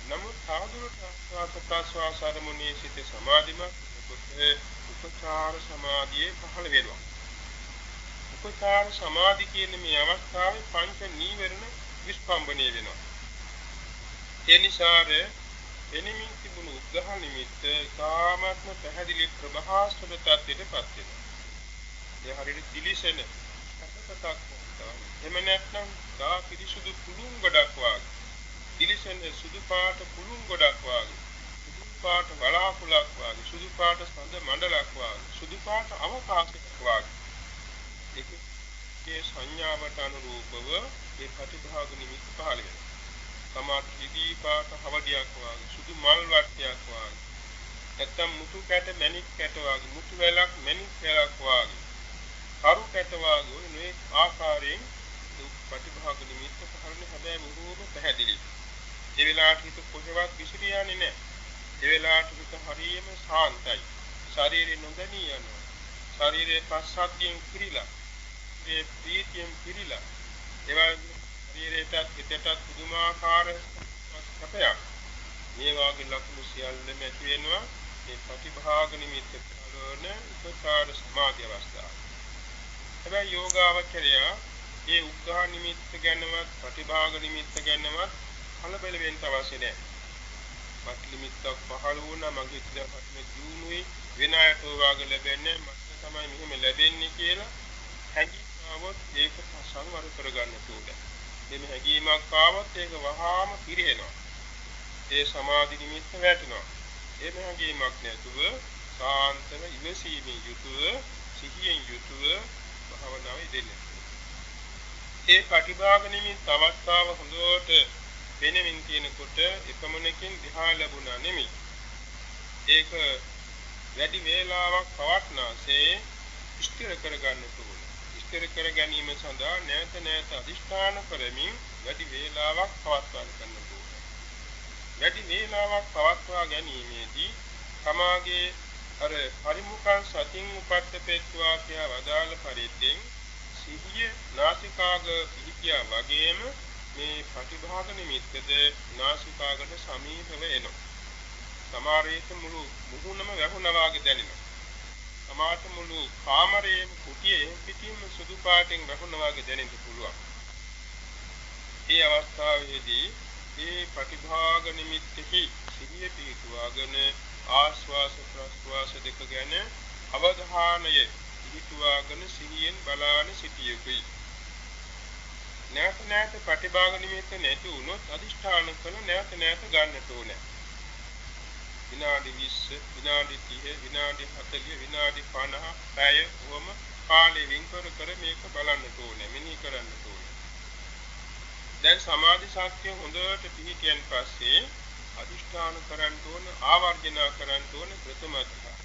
නමුත් සාධුරට ආස්වාස අරමුණේ සිට සමාධිමත් උපචාර සමාධියේ පහළ වෙනවා. උපචාර සමාධි කියන මේ අවස්ථාවේ පංච නීවරණ විස්කම්බනේ වෙනවා. ඒ නිසා එනිමින් තිබුණු උග්ඝහ නිමිත්ත කාමත්ම පැහැදිලි ප්‍රභාස්වර තත්ත්වයටපත් වෙනවා. ඒ හරියට දිලිසෙන කසකටක් එම නැත්නම් දා පිරිසුදු කුළුන් ගොඩක් වාගේ දිලිසෙන සුදු පාට කුළුන් ගොඩක් වාගේ සුදු පාට වලාකුළක් වාගේ සුදු පාට සඳ මණ්ඩලක් වාගේ සුදු පාට අවකාශයක් වාගේ ඒකේ සංඥාවට අනුරූපව ඒ ප්‍රතිභාග නිමිත්ත පහළ වෙනවා. සමාධි පාට හවඩියක් වාගේ සුදු මල් වට්ටියක් වාගේ නැත්නම් මුතු කැට මණික් කැට වාගේ මුතු වැලක් මණික් වැලක් වාගේ කරු කැට වාගේ මේ ආකාරයෙන් ප්‍රතිභාග නිමිත්ත පහළනේ. හැබැයි බොහෝම පැහැදිලි. ඒ වෙලාවට හිත කොහෙවත් විසිරියන්නේ නැහැ. ඒ වෙලාවට හිත හරියම සාන්තයි. ශරීරය නොදැනී යනවා. ශරීරයේ පස්සද්ධියෙන් පිරීලා ඒ ප්‍රීතියෙන් පිරීලා ඒවා ශරීරයටත් හිතටත් පුදුමාකාර සැපයක්. මේ වාගේ ලක්ෂණ සියල්ලම ඇති වෙනවා මේ ප්‍රතිභාග නිමිත්ත කරන උපචාර සමාධි අවස්ථාව. හැබැයි යෝගාවචරය මේ උග්ඝහ නිමිත්ත ගැනවත් ප්‍රතිභාග නිමිත්ත ගැනවත් කලබල වෙන්න අවශ්‍ය නැහැ. මත් නිමිත්තක් පහළ වුණා මගේ ඉතිරපත්ම ජීුණුයි විනායක වාග ලැබෙන්නේ මට තමයි මෙහෙම ලැබෙන්නේ කියලා හැඟීමවත් ඒක සංවර කරගන්න ඕනේ. මේ හැඟීමක් ආවොත් ඒක වහාම පිරෙනවා. ඒ සමාධි නිමිත්ත වැටෙනවා. ඒ හැඟීමක් නැතුව සාන්තව ඉවසීමේ යුතුව සිහියෙන් යුතුව භාවනාවේ දෙන්නේ. ඒ ප්‍රතිභාග නිමිත්ත අවස්ථාව හොඳට වෙනමින් තියෙනකොට එකමනකින් දිහා ලැබුණා නෙමෙයි. ඒක වැඩි වේලාවක් පවත්නාසේ ස්ථිර කරගන්න ඕනේ. ස්ථිර කර ගැනීම සඳහා නැවත නැවත අධිෂ්ඨාන කරමින් වැඩි වේලාවක් පවත්වා ගන්න ඕනේ. වැඩි වේලාවක් පවත්වා ගැනීමේදී සමාගයේ අර පරිමුඛං සතින් උපත්තපේත්වා කියා වදාළ පරිද්දෙන් සිහිය නාසිකාග පිහිටියා වගේම මේ ප්‍රතිභාග නිමිත්තද නාසිකාගට සමීපව එනවා. සමහරවිට මුළු මුහුණම වැහුණා වගේ දැනෙනවා. සමහරට මුළු කාමරයේ කුටියේ පිටින්ම සුදු පාටින් වැහුණා වගේ දැනෙන්න පුළුවන්. මේ අවස්ථාවේදී ඒ ප්‍රතිභාග නිමිත්තෙහි සිහිය පිහිටුවාගෙන ආස්වාස ප්‍රස්වාස දෙක ගැන අවධානය පිහිටුවාගෙන සිහියෙන් බලාන සිටිය යුතුයි. නැවත නැවත ප්‍රතිභාග නිමිත්ත නැති වුණොත් අදිෂ්ඨාන කළ නැවත නැවත ගන්නට ඕනේ. විනාඩි 20 විනාඩි 30 විනාඩි 40 විනාඩි 50 පැය වොම කාලෙ වින්කර කර මේක බලන්නට ඕනේ. මෙනෙහි කරන්නට ඕනේ. දැන් සමාධි ශක්තිය හොඳට පිහිටියන් පස්සේ අදිෂ්ඨාන කරන්න ඕන ආවර්ජන කරන්න ඕන ප්‍රථම ධ්‍යාන.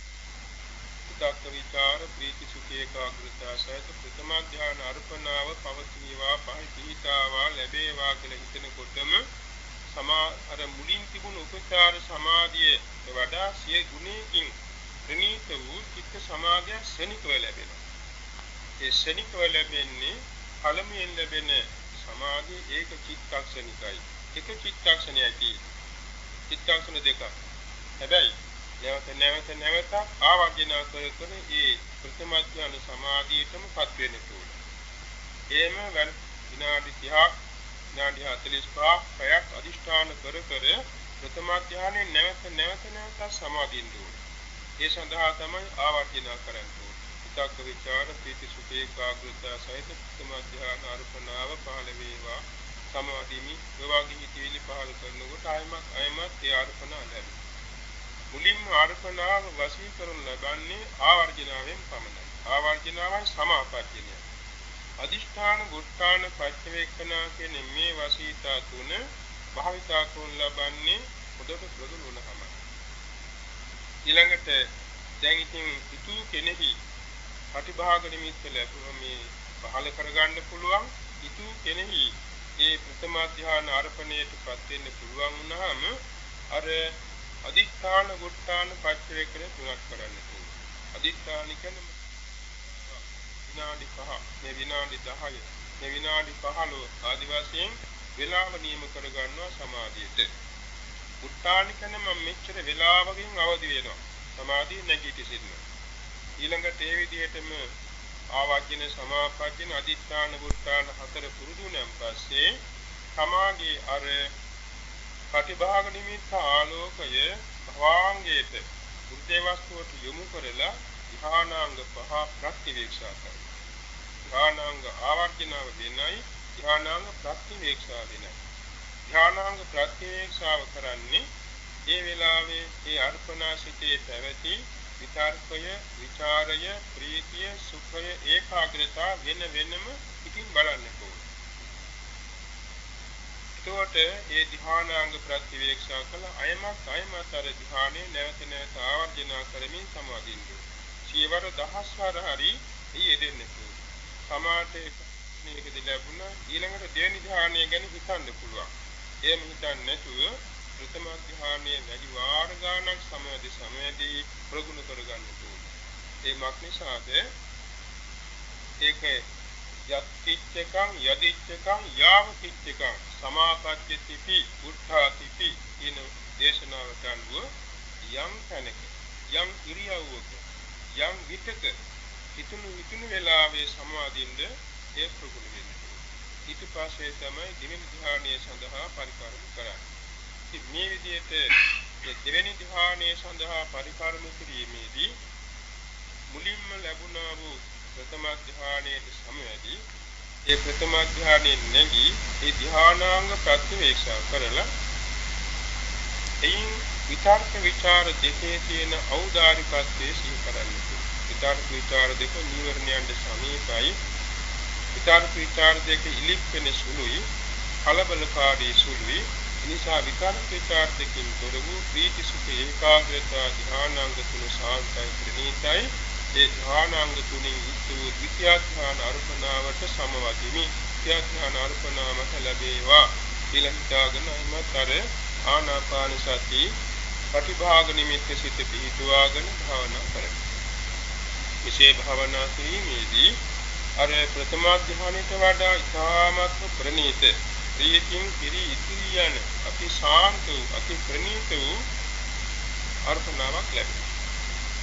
උද්දච්ච විචාර ප්‍රීති සුඛ ඒකාග්‍රතාව සහිත ප්‍රථම ධ්‍යාන අර්පණාව පවතිනවා පහිතාවා ලැබේවා කියලා හිතනකොටම අර මුලින් තිබුණු උපචාර සමාධියේ වඩා සිය ගුණයකින් ප්‍රණීත වූ චිත්ත සමාධිය ශනිකව ලැබෙනවා. ඒ ශනිකව ලැබෙන්නේ පළමුවෙන් ලැබෙන සමාධිය ඒක චිත්තක්ෂණිකයි. එක චිත්තක්ෂණයයි. චිත්තක්ෂණ දෙක. හැබැයි නැවත ආවර්ජන කර කර ඒ ප්‍රථම ඥාන සමාධියටමපත් වෙන්න ඕනේ. එහෙම විනාඩි 30ක් විනාඩි 45ක් පැයක් අදිෂ්ඨාන කර කර ප්‍රථම ඥානෙ නැවත සමාදින්න ඕනේ. ඒ සඳහා තමයි ආවර්ජන කරන්න ඕනේ. විතක්ක විචාර ප්‍රීති සුඛ ඒකාග්‍රතාව සහිත ප්‍රථම ඥාන අර්පණාව පහළ වේවා. සමාධිමි ප්‍රවාහී හිතවිලි පහළ කරනකොට ආයමත් ඒ අර්පණා ලැබෙනවා. මුලින්ම අර්පණාව වශී කරන ලබන්නේ ආවර්ජනාවෙන් පමණයි. ආවර්ජනාවයි සමාපජ්ජනය. අදිෂ්ඨාන ගුට්ඨාන පච්චවේක්ඛනා කියන මේ වශීතා තුන භාවිතා කරන ලබන්නේ පොදට ප්‍රගුණ වුණාමයි. ඊළඟට දැන් ඉතින් පිටු කෙනෙහි ප්‍රතිභාග නිමිත්ත ලැබුවා මේ පහළ කරගන්න පුළුවන්. පිටු කෙනෙහි ඒ ප්‍රථම ධ්‍යාන අර්පණයටපත් වෙන්න පුළුවන් වුණාම අර අදිෂ්ඨාන ගුට්ඨාන පච්චවේක්ඛන තුනක් කරන්න ඕනේ. අදිෂ්ඨාන කියන්නේ විනාඩි 5 මේ විනාඩි 10 මේ විනාඩි 15 ආදි වශයෙන් වේලාව නියම කරගන්නවා සමාධියට. ගුට්ඨාන කියන්නේ මම මෙච්චර වේලාවකින් අවදි වෙනවා. සමාධිය නැගී සිටිනවා. ඊළඟට ඒ විදිහටම ආවර්ජන සමාපජ්ජන අදිෂ්ඨාන ගුට්ඨාන හතර පුරුදු නම් පස්සේ සමාගයේ අර ප්‍රතිභාග නිමිත්ත ආලෝකය භවාංගයට උද්දේ වස්තුවට යොමු කරලා ධානාංග පහ ප්‍රතිවේක්ෂා කරනවා. ධානාංග ආවර්ජනව දෙනයි ධානාංග ප්‍රතිවේක්ෂා දෙනයි. ධානාංග ප්‍රතිවේක්ෂාව කරන්නේ ඒ වෙලාවේ ඒ අර්පණා සිතේ පැවති විතර්කය, විචාරය, ප්‍රීතිය, සුඛය, ඒකාග්‍රතාව වෙනම ඉතින් බලන්න ඕනේ. එතකොට ඒ ධානාංග ප්‍රතිවේක්ෂා කළ අයමත් අර ධානයේ නැවත ආවර්ජන කරමින් සමාදින්න. සියවර දහස්වර හරි ඊයෙදෙන්න ඕනේ. සමාතේ මේකදී ලැබුණා ඊළඟට දෙවෙනි ධානය ගැන හිතන්න පුළුවන්. එහෙම හිතන්නේ නැතුව ප්‍රථම ධානයේ වැඩි වාර ගානක් සමයදී ප්‍රගුණ කරගන්න ඕනේ. ඒ මක්නිසාද ඒක යත්තිච්චකං යදිච්චකං යාවතිච්චකං සමාපජ්ජතිපි උත්ථාතිපි කියන දේශනාවට අනුව යම් තැනක යම් ඉරියව්වක යම් විතක හිතුණු වෙලාවේ සමාදින්ද ඒ ප්‍රගුණ වෙන්නේ. ඊට පස්සේ තමයි දෙවෙනි ධ්‍යානයේ සඳහා පරිකාරම කරන්නේ. ඉතින් මේ විදිහට දෙවෙනි ධ්‍යානයේ සඳහා පරිකාරම කිරීමේදී මුලින්ම ලැබුණා වූ ප්‍රථම ධ්‍යානයේ සමයදී ඒ ප්‍රථම ධ්‍යානයේ නැගී ඒ ධ්‍යානාංග ප්‍රතිවේක්ෂා කරලා එයින් විතර්ක විචාර දෙකේ තියෙන ඖදාරිකත්වයේ සිහි කරන්නේ. විතර්ක විචාර දෙක නීවරණයන්ට සමීපයි. විතර්ක විචාර දෙක ඉලිප්පෙන සුළුයි, කලබලකාරී සුළුයි. එනිසා විතර්ක විචාර දෙකින් තොර වූ ප්‍රීති සුඛ ඒකාග්‍රතාව ධ්‍යානාංග තුන සාන්තයි ප්‍රණීතයි. ඒ ධ්‍යානාංග තුنين යුක්ත වූ ද්විතිය ධ්‍යාන අර්පණාවට සමවදිමි. ද්විතිය ධ්‍යාන අර්පණාමත ලැබේවා කියලා හිතාගෙන අයිමතර ආනාපාන සති ප්‍රතිභාග නිමිත්ත සිත පිහිටුවාගෙන භාවනා කරමු. විශේ භාවනා කිරීමේදී අර ප්‍රථම ධ්‍යානයට වඩා ඉතාමත් ප්‍රණීත ප්‍රීතියෙන් පිරී ඉතිරි යන අති ශාන්ත වූ අති ප්‍රණීත වූ අර්පණාවක් ලැබෙනවා.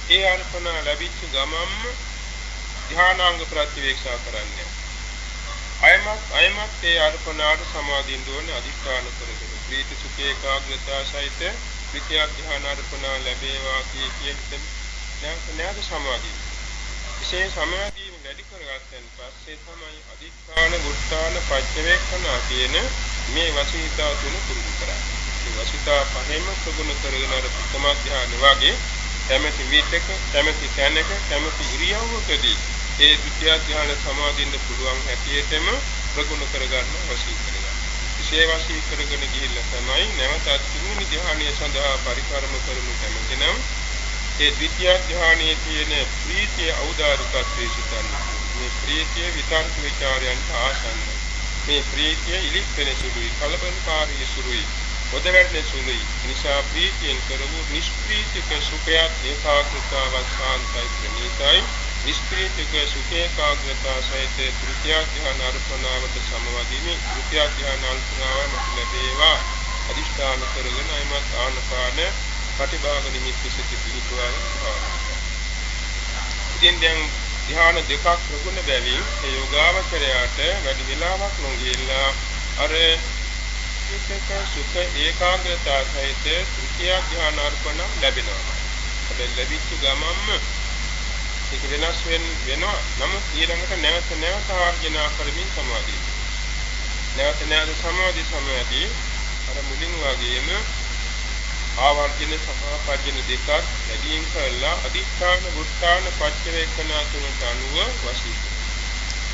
ඒ අර්පණා ලැබිච්ච ගමම්ම ධානාංග ප්‍රතිවේක්ෂා කරන්නේ. අයමත් ඒ අර්පණාට සමාදින්න ඕනේ අදිස්ථාන කරගෙන. ප්‍රීති සුඛ ඒකාග්‍රතාව සහිත විද්‍යා ධ්‍යාන අර්පණ ලැබේවා කියන නැවත සමාධිය. විශේෂ සමාධිය වැඩි කරගත්තන් පස්සේ තමයි අදිස්ථාන, වුත්තාන, පච්චවේක්ඛනා කියන මේ වශීතා තුන පුරුදු කරන්නේ. මේ වශීතා පහෙම ප්‍රගුණ කරගෙන අර ප්‍රථම ධ්‍යාන වගේ කැමැති විටක, කැමැති තැනක, කැමැති ඉරියව්වකදී ඒ ද්විතිය ධ්‍යාන සමාදින්න පුළුවන් හැටියටම ප්‍රගුණ කරගන්න වශී කරගන්න. විශේෂ වශී කරගෙන ගිහිල්ලා තමයි නැවතත් තුන්වෙනි ධ්‍යානය සඳහා පරිකරම කරනු කැමැතිනම් ඒ ද්විතිය ධ්‍යානයේ තියෙන ප්‍රීතිය ඖදාරිකත්වයේ සිටන්නේ. මේ ප්‍රීතිය විතර්ක විචාරයන්ට ආසන්න. මේ ප්‍රීතිය ඉලිප්පෙන සුළුයි, කලබලකාරී සුළුයි, ඔදවැටෙන සුළුයි. නිසා ප්‍රීතියෙන් කරවු නිෂ්ප්‍රීතික සුඛයත් ඒකාග්‍රතාවත් සාන්තයි ප්‍රණීතයි. නිෂ්ප්‍රීතික සුඛ ඒකාග්‍රතාව සහිත ත්‍රිත්‍ය ධ්‍යාන අර්පණාවට සමවදීමේ ත්‍රිත්‍ය ධ්‍යාන අර්පණාව මත ලැබේවා. අදිෂ්ඨාන කරගෙන අයමත් ආනපාන පටිභාග නිමිත්ත සිට පිහිටුවා ඉතින් දැන් ධ්‍යාන දෙකක් ප්‍රගුණ බැවින් ඒ යෝගාවචරයට වැඩි වෙලාවක් නොගියලා අර ඒකක සුඛ ඒකාග්‍රතාව සහිත ත්‍රිත්‍ය ධ්‍යාන අර්පණ ලැබෙනවා. හැබැයි ලැබිච්ච ගමන්ම ඒක වෙනස් වෙනවා. නමුත් ඊළඟට නැවත ආර්ජනා කරමින් සමාධිය. නැවත සමාධි සමයදී අර මුලින් වගේම ආවර්ජන සමාපජන දෙකත් වැඩියෙන් කළා අදිස්ථාන, වුත්තාන, පච්චවේක්ඛනා තුනට අනුව වශී.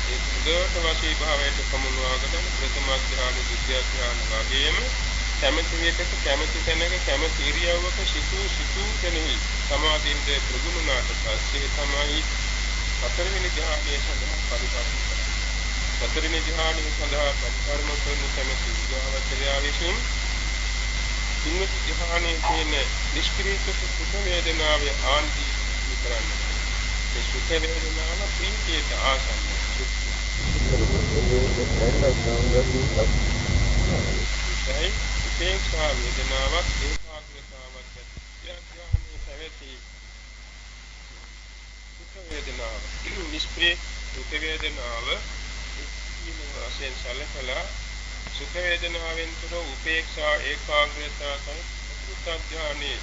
ඒ සුදවට වශී භාවයට සමුනවාගෙන ප්‍රථම ධ්‍යාන, ද්විතිය ධ්‍යාන වගේම කැමැති විටක, කැමැති තැනක, කැමැති ඉරියව්වක සිටු කෙනෙහි සමාධින්ද ප්‍රගුණනාට පස්සේ තමයි හතරවෙනි ධ්‍යානයේ සඳහා පරිකරම කරන්නේ. හතරවෙනි ධ්‍යානයේ සඳහා පරිකරම කරන කැමැති විද්‍යාවචරයා විසින් තුන්වෙනි ධ්‍යානයේ තියෙන නිෂ්ක්‍රීය සුඛ වේදනාවේ ආන්ති කරන්නේ. ඒ සුඛ වේදනාව ප්‍රීතියට ආසන්න. උපේක්ෂා වේදනාවක් ඒකාග්‍රතාවක් ධ්‍යානයේ පැවති සුඛ වේදනාව නිෂ්ක්‍රීය සුඛ වේදනාව ඉන්න වශයෙන් සැලකලා සුඛ වේදනාවෙන් තුර උපේක්ෂා ඒකාග්‍රතාව සහිත ධ්‍යානයේ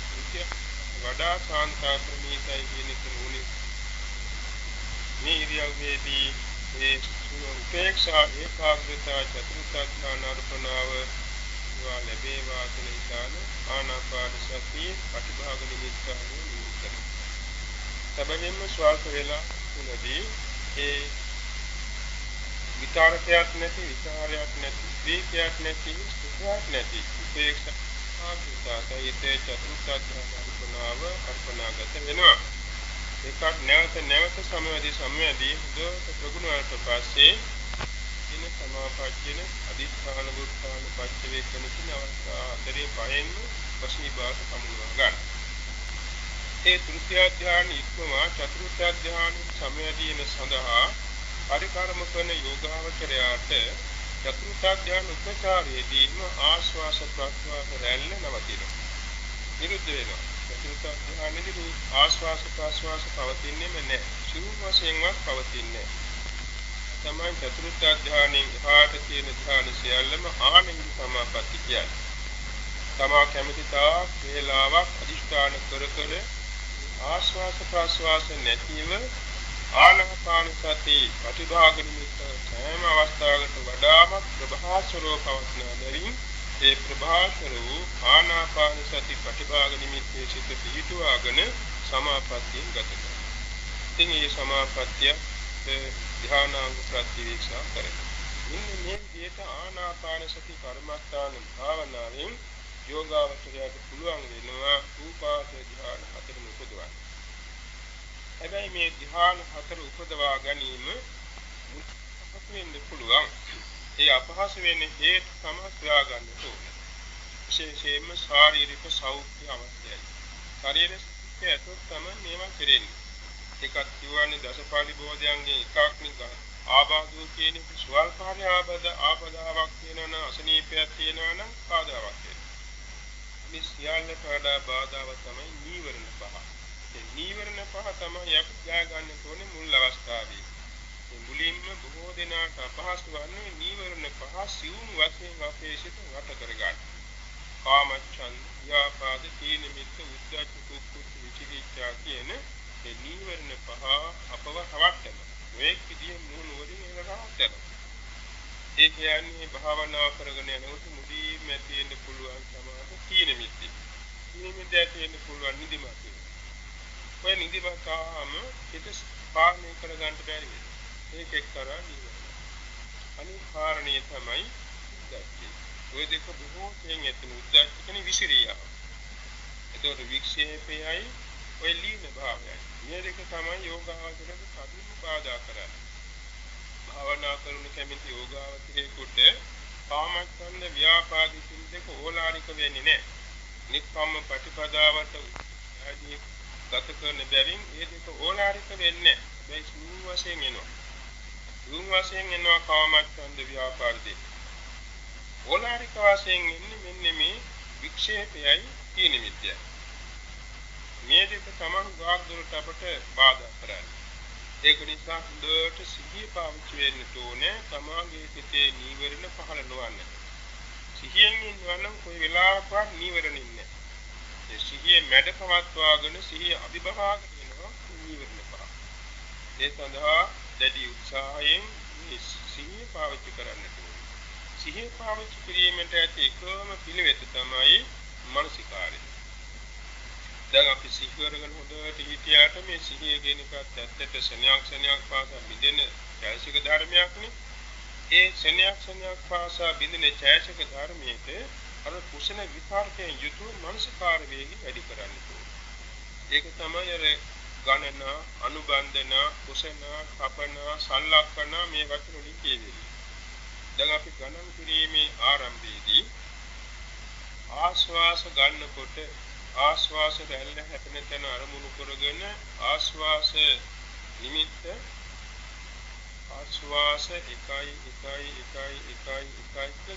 වඩා සාන්තා ප්‍රණීතයි කියන එක නුනේ මේ ඉරියව්වේදී ඒ උපේක්ෂා ඒකාග්‍රතාව චතුර්ථ ධ්‍යාන අර්පණාව ලැබේවා කියන ඉතාල ආනාපාන සතිය ප්‍රතිභාග නිමිත්තව නිරුක්තයි. සැබවින්ම ස්වාල්ප වේලා තුනදී ඒ විචාරකයක් නැති, විචාරයක් නැති, ප්‍රීතියක් නැති, සුඛයක් නැති උපේක්ෂා ආග්‍රතාවයේ චතුර්ථ ධ්‍යාන අර්පණාව අර්පණාගත වෙනවා. ඒකත් නැවත සමවැදී හොඳට ප්‍රගුණ වලට පස්සේ දින සමාපජ්ජන අදිස්ථාන වුත්තාන පච්චවේක්ඛන කියන අවස්ථා හතරේ පහෙන් වශීභාස සමුනවා ගන්න. ඒ තෘත්‍ය ධ්‍යාන ඉක්මවා චතුර්ථ ධ්‍යාන සමවැදීන සඳහා පරිකරම කරන යෝගාවචරයාට චතුර්ථ ධ්‍යාන උපචාරයේදීම ආශ්වාස ප්‍රශ්වාස රැල්ල නවතිනවා. නිරුද්ධ වෙනවා. චතුර්ථ ධ්‍යානයේදී ආශ්වාස ප්‍රශ්වාස පවතින්නේම නැහැ. සිව් වශයෙන්වත් පවතින්නේ නැහැ. තමයි චතුර්ථ ධ්‍යානයේ එහාට තියෙන ධ්‍යාන සියල්ලම ආනන්ද සමාපatti කියන්නේ. තමා කැමති තාක් වේලාවක් අදිෂ්ඨාන කර ආශ්වාස ප්‍රශ්වාස නැතිව ආනාපාන සති ප්‍රතිභාග නිමිත්ත සෑම අවස්ථාවකට වඩාම ප්‍රභාස්වරව පවත්නා බැවින් ඒ ප්‍රභාස්වර වූ ආනාපාන සති ප්‍රතිභාග නිමිත්තේ සිට පිහිටුවාගෙන සමාපත්තියෙන් ගත කරනවා. ඉතින් මේ සමාපත්තිය ධ්‍යානාංග ප්‍රතිවීක්ෂා කරනවා. මෙන්න මේ විදිහට ආනාපාන සති කර්මස්ථාන භාවනාවෙන් යෝගාවචරයට පුළුවන් වෙනවා රූපාස ධ්‍යාන හතරම උපදවන්න. හැබැයි මේ ධ්‍යාන හතර උපදවා ගැනීම අපහසු වෙන්න පුළුවන්. ඒ අපහසු වෙන්නේ හේතු තමයි හොයාගන්න ඕනේ. විශේෂයෙන්ම ශාරීරික සෞඛ්‍ය අවශ්‍යයි. ශරීර සෞඛ්‍යය තමයි මේවා කෙරෙන්නේ. එකක් කියවන්නේ දසපාලි බෝධයන්ගේ එකක් නිකන් ආබාධෝ කියන ස්වල්පාරි ආපදාවක් තියෙනවනම් අසනීපයක් තියෙනවනම් බාධාවක් වෙනවා. මේ සියල්ලට වඩා බාධාව තමයි නීවරණ පහ. ඒ නීවරණ පහ තමයි අපි ගා ගන්න ඕනේ මුල් අවස්ථාවේ. මේ මුලින්ම බොහෝ දෙනාට අපහසු වන්නේ නීවරණ පහ සිවුම් වශයෙන් අපේ සිත වට කරගන්න. කාමච්ඡන්ද, ව්‍යාපාද, තීන මිද්ද, උද්ධච්ච, කුක්කුච්ච, විචිකිච්ඡා කියන මේ නීවරණ පහ අපව රවට්ටන. මේ විදිහේ නුවණින් ඒක රවට්ටන. ඒ කියන්නේ භාවනා කරගෙන යනකොට මුලින්ම තියෙන්න පුළුවන් සමාධි තීන මිද්ද. තීන මිද්ද තියෙන්න පුළුවන් නිදිමත. ඔය නිදිමත ආවම හිත පාලනය කරගන්න බැරි වෙනවා. ඒක එක්තරා නීවරණ. අනිත් කාරණේ තමයි උද්ධච්චය. ඔය දෙක බොහෝ තෙන් ඇතුළු උද්දච්ච කියන විසිරියාව. එතකොට වික්ෂේපයයි ඔය ලීන භාවයයි. මේ දෙක තමයි යෝගාවචරයට කදින් බාධා කරන්නේ. භාවනා කරන කැමති යෝගාවචරයෙකුට කාමච්ඡන්ද ව්‍යාපාදිකින් දෙක ඕලාරික වෙන්නේ නැහැ. නික්කම්ම ප්‍රතිපදාවට ආදී ගත කරන බැවින් මේ දෙක ඕලාරික වෙන්නේ නැහැ. මේ සූ වශයෙන් එනවා. සූ වශයෙන් එනවා කාමච්ඡන්ද ව්‍යාපාදික. ඕලාරික වශයෙන් ඉන්නේ මෙන්න මේ වික්ෂේපයයි තීන මිද්‍යයි. මේ දෙක තමයි ගාක් දුරට අපට බාධා කරන්නේ. ඒක නිසා හොඳට සිහිය පාවිච්චි වෙන්න ඕනේ. තමාගේ සිතේ නීවරණ පහළ නොවන්න. සිහියෙන් ඉන්නවා නම් කොයි වෙලාවකවත් නීවරණ ඉන්නේ නැහැ. ඒ සිහියේ මැඩ පවත්වාගෙන සිහිය අභිභාග වෙනවා නීවරණ පහ. ඒ සඳහා දැඩි උත්සාහයෙන් මේ සිහිය පාවිච්චි කරන්න ඕනේ. සිහිය පාවිච්චි කිරීමට ඇති එකම පිළිවෙත තමයි මානසිකාරය. දැන් අපි සිහිය කරගෙන හොඳට හිටියාට මේ සිහිය කියන එකත් ඇත්තට සෙනෙහක් පාසා බිඳෙන චෛතසික ධර්මයක් නේ. ඒ සෙනෙහක් පාසා බිඳෙන චෛතසික ධර්මයේ අර කුසල විපාකයෙන් යුතුව මානසිකාර වේගය වැඩි කරන්න ඕනේ. ඒක තමයි අර ගණන, අනුබන්ධන, කුසන, කපන, සංලක්ෂණ මේ වචන වලින් කියවෙන්නේ. දැන් අපි ගණන් කිරීමේ ආරම්භයේදී ආශ්වාස ගන්නකොට ආශ්වාස රැල්ල හැපෙන තැන අරමුණු කරගෙන ආශ්වාස නිමිත්ත ආශ්වාස 1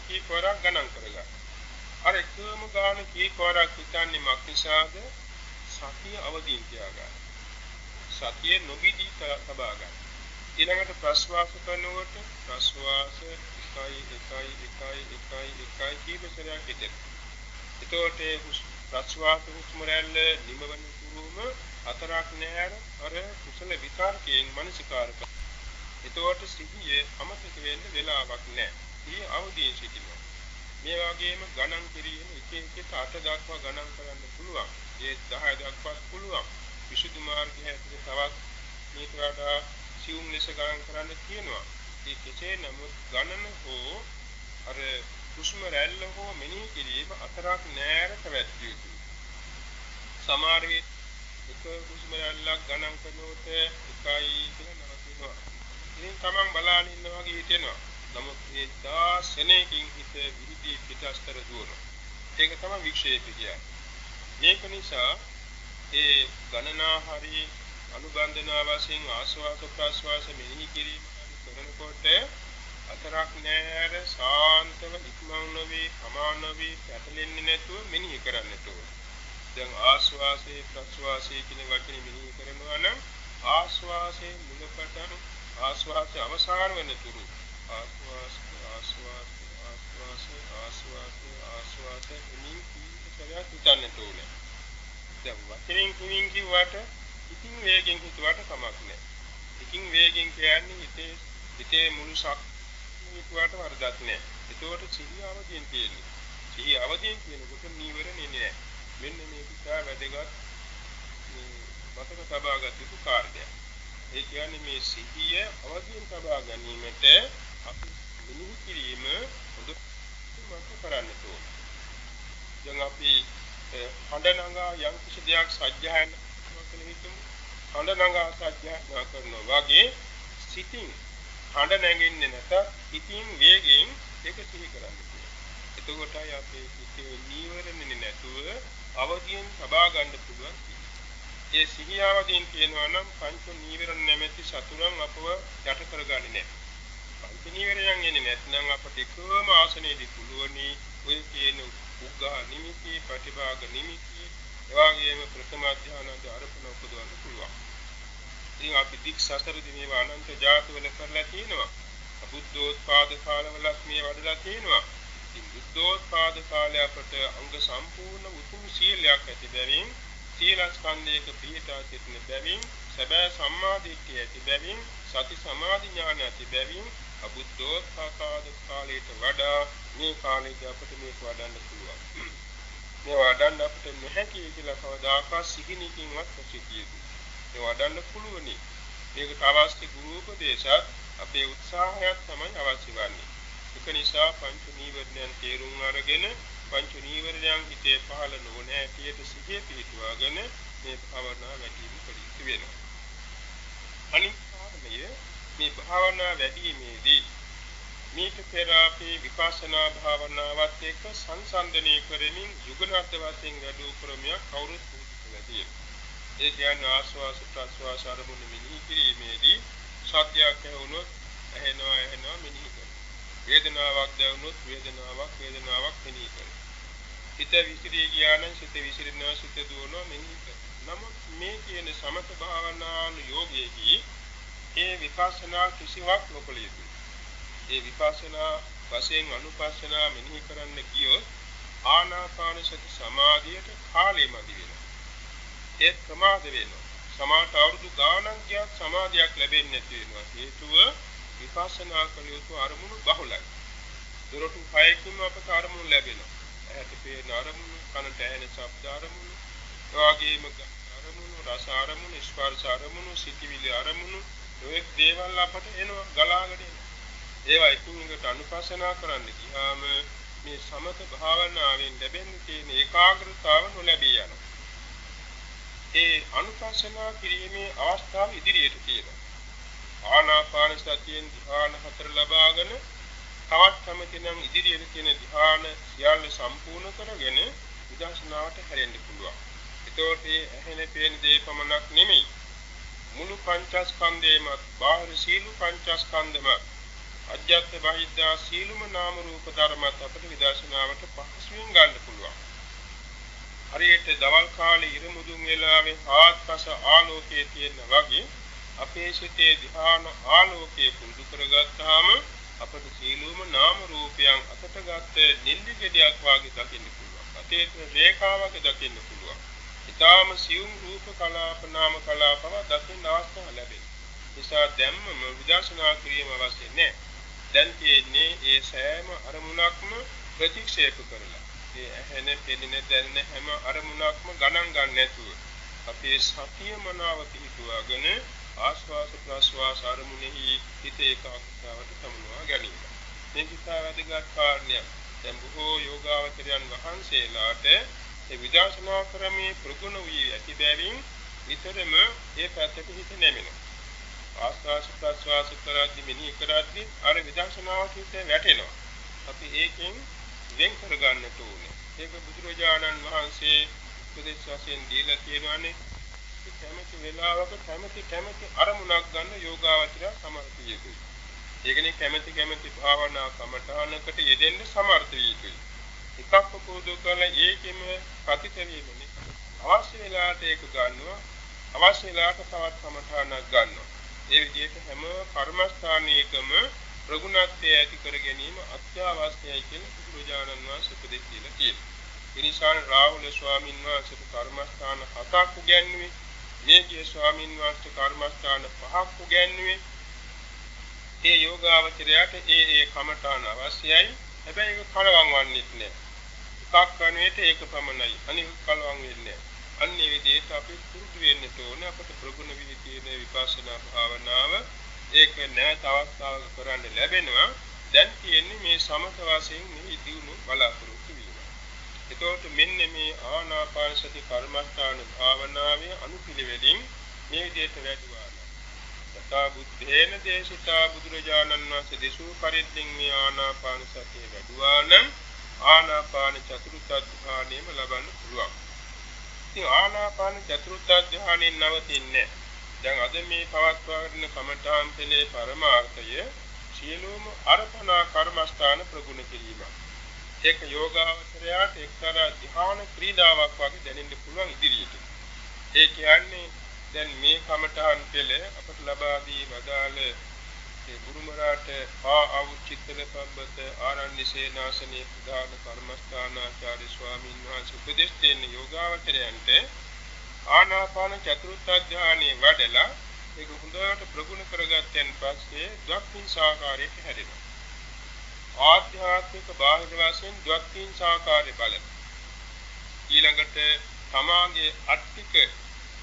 කීපවරක් ගණන් කරගන්න. අර එකම ගාන කීපවරක් හිතන්නේ මක්නිසාද සතිය අවදීන් තියාගන්න. සතිය නොබිදී තබා ගන්න. ඊළඟට ප්‍රශ්වාස කරනකොට ප්‍රශ්වාස 1 කීප සැරයක් හිතෙන්න. එතකොට ප්‍රශ්වාස හුස්ම රැල්ල නිමවන තුරුම හතරක් නෑර අර කුසල විකාරකයෙන් මනසිකාර කරනවා. එතකොට සිහියේ අමතක වෙන්න වෙලාවක් නෑ. සිහිය අවදීන් සිටිනවා. මේ වගේම ගණන් කිරීම එක 8 දක්වා ගණන් කරන්න පුළුවන්. ඒ 10 දක්වාත් පුළුවන්. විසුද්ධි මාර්ගයේ හැටියට තවත් මේක වඩා සියුම් ලෙස ගණන් කරන්න තියෙනවා. ඒ කෙසේ නමුත් ගණන හෝ අර හුස්ම රැල්ල හෝ මෙනෙහි කිරීම අතරක් නෑර පැවැත්විය යුතුයි. සමහර විට එක හුස්ම රැල්ලක් ගණන් කරනකොට 1 කියලා නවතිනවා. ඉතින් තමන් බලාගෙන ඉන්නවා වගේ හිතෙනවා. නමුත් ඒ දාසනයකින් හිත විහිදී පිටස්තර දුවනවා. ඒක තමයි වික්ෂේපය කියන්නේ. මේක නිසා ඒ ගණනා හරි අනුබන්ධන වශයෙන් ආස්වාද ප්‍රාස්වාස මෙනෙහි කිරීම කරනකොට අතරක් නෑර සාන්තව ඉක්මන් නොවේ අමාන නොවේ පැටලෙන්නේ නැතුව මෙනෙහි කරන්නට ඕන. දැන් ආස්වාසේ ප්‍රස්වාසේ කියන වචනේ මෙනෙහි කරනවා නම් ආස්වාසේ මුලපටන් ආස්වාසේ අවසාන වෙන තුරු ආස්වාසේ මෙනෙහි කිරීමට හිතන්නට ඕන. දැන් වචනෙන් කිව්වට ඉතින් වේගෙන් හිතුවට කමක් නෑ. ඉතින් වේගෙන් කියන්නේ හිතේ මුළු හිතුවට වරදක් නෑ. ඒකට සිහිය අවදීන් තියෙන්නේ. සිහිය අවදීන් කියනකොට නීවරණ එන්නේ නෑ. මෙන්න මේක තමයි වැදගත් මතක තබාගත් යුතු කාර්යයක්. ඒ කියන්නේ මේ සිහිය අවදීන් තබා ගැනීමට අපි මෙනෙහි කිරීම හොඳට කරන්න ඕනේ. දැන් අපි හඬනගා යම් කිසි දෙයක් සත්‍යයන් කරන විටම හඬනගා සත්‍යයන් කරනවා වගේ සිතින් හඬ නැගින්නේ නැත ඉතින් වේගෙන් ඒක සිහි කරන්න ඕනේ. එතකොටයි අපේ සිතේ නීවරණෙ නැතුව අවදීන් සබා ගන්න පුළුවන්. ඒ සිහිය අවදීන් කියනවා නම් පංච නීවරණ නැමැති සතුරන් අපව යට කරගන්නේ නැහැ. පංච නීවරණයන් එන්නේ නැත්නම් අපට එකම ආසනයේදී පුළුවනි ඔය කියන උග්ඝා නිමිති ප්‍රතිභාග නිමිති එවාගෙම ප්‍රථම ධානයන්ද අරපණ උපදවන්න පුළුවන්. ඉතින් අපි දික් සසරදී මේවා අනන්ත ජාති වල කරලා තියෙනවා. බුද්ධෝත්පාද කාලවලත් මේ වඩලා තියෙනවා. ඉතින් බුද්ධෝත්පාද කාලය අපට අංග සම්පූර්ණ උතුම් සීලයක් ඇති බැවින් සීලස්කන්ධයක පිහිටා සිටින බැවින් සැබෑ සම්මාදිට්ඨිය ඇති බැවින් සති සමාධි ඥාන ඇති බැවින් අබුද්ධෝත්පාද කාලයට වඩා මේ කාලේදී අපට මේක වඩන්න පුළුවන්. මේ වඩන්න අපිට නොහැකි කියලා කවදාකවත් සිහිනකින්වත් නොසිතියෙන්නේ. මේ වඩන්න පුළුවනි. මේකට අවශ්‍ය ගුරු උපදේශත් අපේ උත්සාහයක් තමයි අවශ්‍ය වන්නේ. ඒක නිසා පංච නීවරණයන් තේරුම් අරගෙන පංච නීවරණයන් හිතේ පහළ නොවන ඇටියට සිහිය පිහිටුවාගෙන මේ භාවනා වැඩිම කළ වෙනවා. අනිත් කාරණය මේ භාවනා වැඩිීමේදී මේක පෙර අපේ විපස්සනා භාවනාවත් එක්ක සංසන්දනය කරමින් යුගනත් වශයෙන් වැඩි ක්‍රමයක් කවුරුත් පුරුදු කළා. ඒ කියන්නේ ආස්වාස ප්‍රස්වාස අරමුණු මෙනෙහි කිරීමේදී සත්‍යයක් ඇහුනොත් ඇහෙනවා මෙනෙහි කරනවා. වේදනාවක් දැනුනොත් වේදනාවක් මෙනෙහි කරනවා. හිත විසිරී ගියා නම් සිත විසිරෙනවා සිත දුවනවා මෙනෙහි කරනවා. නමුත් මේ කියන සමත භාවනානු යෝගයේදී ඒ විපස්සනා කිසිවක් නොකළ යුතුයි. ඒ විපස්සනා වශයෙන් අනුපස්සනා මෙනෙහි කරන්න ගියොත් ආනාපාන සති සමාධියට කාලෙ මදි වෙනවා. ඒ ප්‍රමාද වෙනවා. සමාත අවුරුදු ගාණක් ගියත් සමාධියක් ලැබෙන්නේ නැති වෙනවා. හේතුව විපස්සනා කළ යුතු අරමුණු බහුලයි. දොරටු හයකින්ම අපට අරමුණු ලැබෙනවා. ඇහැට පේන අරමුණු, කනට ඇහෙන ශබ්ද අරමුණු, එවාගෙම අරමුණු, රස අරමුණු, ස්පර්ශ අරමුණු, සිතිවිලි අරමුණු, ඔය දේවල් අපට එනවා ගලාගෙන එනවා. ඒවා එකින් එකට අනුපස්සනා කරන්න ගියාම මේ සමත භාවනාවෙන් ලැබෙන තියෙන ඒකාග්‍රතාව නොලැබී යනවා. ඒ අනුපස්සනා කිරීමේ අවස්ථාව ඉදිරියට තියෙනවා. ආනාපාන සතියෙන් ධ්‍යාන හතර ලබාගෙන තවත් සමතිනම් ඉදිරියට තියෙන ධ්‍යාන සියල්ල සම්පූර්ණ කරගෙන විදර්ශනාවට හැරෙන්න පුළුවන්. ඒතකොට මේ ඇහෙන පේන දේ පමණක් නෙමෙයි. මුළු පංචස්කන්ධයම බාහිර සීල පංචස්කන්ධම අධ්‍යාත්ම බාහිද්දා සීලම නාම රූප ධර්මات අපිට විදර්ශනාවට පහසුවෙන් ගන්න පුළුවන්. හරියට දවල් කාලේ ඉර මුදුන් වෙලාවේ ආත්පස ආලෝකයේ තියෙන වගේ අපේ සිතේ ධ්‍යාන ආලෝකයේ පුරුදු කරගත්තාම අපට සීලුම නාම රූපයන් අතට ගත්ත නිල්ලි ගෙඩියක් වාගේ දකින්න පුළුවන්. අතේ රේඛාවක දකින්න පුළුවන්. ඊටාම සියුම් රූප කලාප නාම කලාපව දකින්න අවස්ථාව ලැබෙනවා. නිසා දැම්මම විදර්ශනා කිරීම අවශ්‍ය නැහැ. දැන් තියෙන්නේ ඒ සෑම අරමුණක්ම ප්‍රතික්ෂේප කරලා ඒ ඇහෙන පෙනෙන දැනෙන හැම අරමුණක්ම ගණන් ගන්න නැතුව අපේ සතිය මනාව පිහිටුවාගෙන ආස්වාස ප්‍රස්වාස අරමුණෙහි හිත ඒකාග්‍රතාවට සමුනවා ගැනීම. මේක ඉතා වැදගත් කාරණයක්. දැන් බොහෝ යෝගාවචරයන් වහන්සේලාට ඒ විදර්ශනා ක්‍රමයේ ප්‍රගුණ වී ඇති බැවින් විතරම ඒ පැත්තට හිත නැමෙනවා. ආස්වාස ප්‍රස්වාස කරද්දී මෙනෙහි කරද්දී අර විදර්ශනාවට හිත වැටෙනවා. අපි ඒකෙන් වෙන් කරගන්නට ඕනේ. ඒක බුදුරජාණන් වහන්සේ උපදේශ වශයෙන් දීලා තියෙනවානේ. කැමැති වෙලාවක කැමැති අරමුණක් ගන්න යෝගාවචරය සමර්ථ විය යුතුයි. ඒකනේ කැමැති භාවනා කමඨානකට යෙදෙන්න සමර්ථ විය යුතුයි. එකක් පොදු කරලා ඒකෙම ප්‍රතිත වීමනේ. අවශ්‍ය වෙලාවට ඒක ගන්නවා. අවශ්‍ය වෙලාවට තවත් කමඨානක් ගන්නවා. ඒ විදිහට හැම කර්මස්ථානයකම ප්‍රගුණත්වය ඇති කර ගැනීම අත්‍යවශ්‍යයි කියලා බුදුරජාණන් වහන්සේ උපදෙස් දීලා තියෙනවා. ඒ නිසා රාහුල ස්වාමීන් වහන්සේට කර්මස්ථාන 7ක් උගන්වුවේ. මේකේ ස්වාමීන් වහන්සේ කර්මස්ථාන 5ක් උගන්වුවේ. ඒ යෝගාවචරයට ඒ කමඨාන අවශ්‍යයි. හැබැයි ඒක කලවම් වන්නේත් නෑ. එකක් කණේට ඒක පමණයි. අනික කලවම් වෙන්නේ නෑ. අන්නේ විදිහට අපි පුරුදු වෙන්න ඕනේ. අපට ප්‍රගුණ විදි තියෙන විපස්සනා භාවනාව ඒක නැවත අවස්ථාවක කරන්න ලැබෙනවා. දැන් තියෙන්නේ මේ සමත වශයෙන් මේ දියුණු බලාපොරොත්තු වීම. එතකොට මෙන්න මේ ආනාපාන සති කර්මස්ථාන භාවනාවේ අනුපිළිවෙලින් මේ විදිහට වැඩුවා. සතා බුද්ධේන දේශිතා බුදුරජාණන් වහන්සේ දේශූ පරිද්දෙන් මේ ආනාපාන සතිය වැඩුවා නම් ආනාපාන චතුර්ථ ධ්‍යානෙම ලබන්න පුළුවන්. ඉතින් ආනාපාන චතුර්ථ ධ්‍යානෙ නවතින්නේ. දැන් අද මේ පවත්වාගෙන කමඨාන් පෙළේ පරමාර්ථය සියලුම අර්පණා කර්මස්ථාන ප්‍රගුණ කිරීම. ඒක යෝගාවචරයට එක්තරා ධ්‍යාන ක්‍රීඩාවක් වගේ දැනෙන්න පුළුවන් ඉදිරියට. ඒ කියන්නේ දැන් මේ කමඨාන් පෙළ අපට ලබා දී වදාළ ඒ ගුරුමරාට ආවුචිත්තල පබ්බත ආරණ්‍ය සේනාසනේ ප්‍රධාන කර්මස්ථානාචාර්ය ස්වාමීන් වහන්සේ උපදෙස් දෙන යෝගාවචරයන්ට ආනාපාන චතුර්ථ ධානයේ වඩලා ඒක හොඳට ප්‍රගුණ කරගත්තන් පස්සේ ද්වක්ඛින් සාකාරයට හැරෙනවා. ආධ්‍යාත්මික බාහිර වශයෙන් ද්වක්ඛින් සාකාරය බලන. ඊළඟට තමාගේ අට්ටික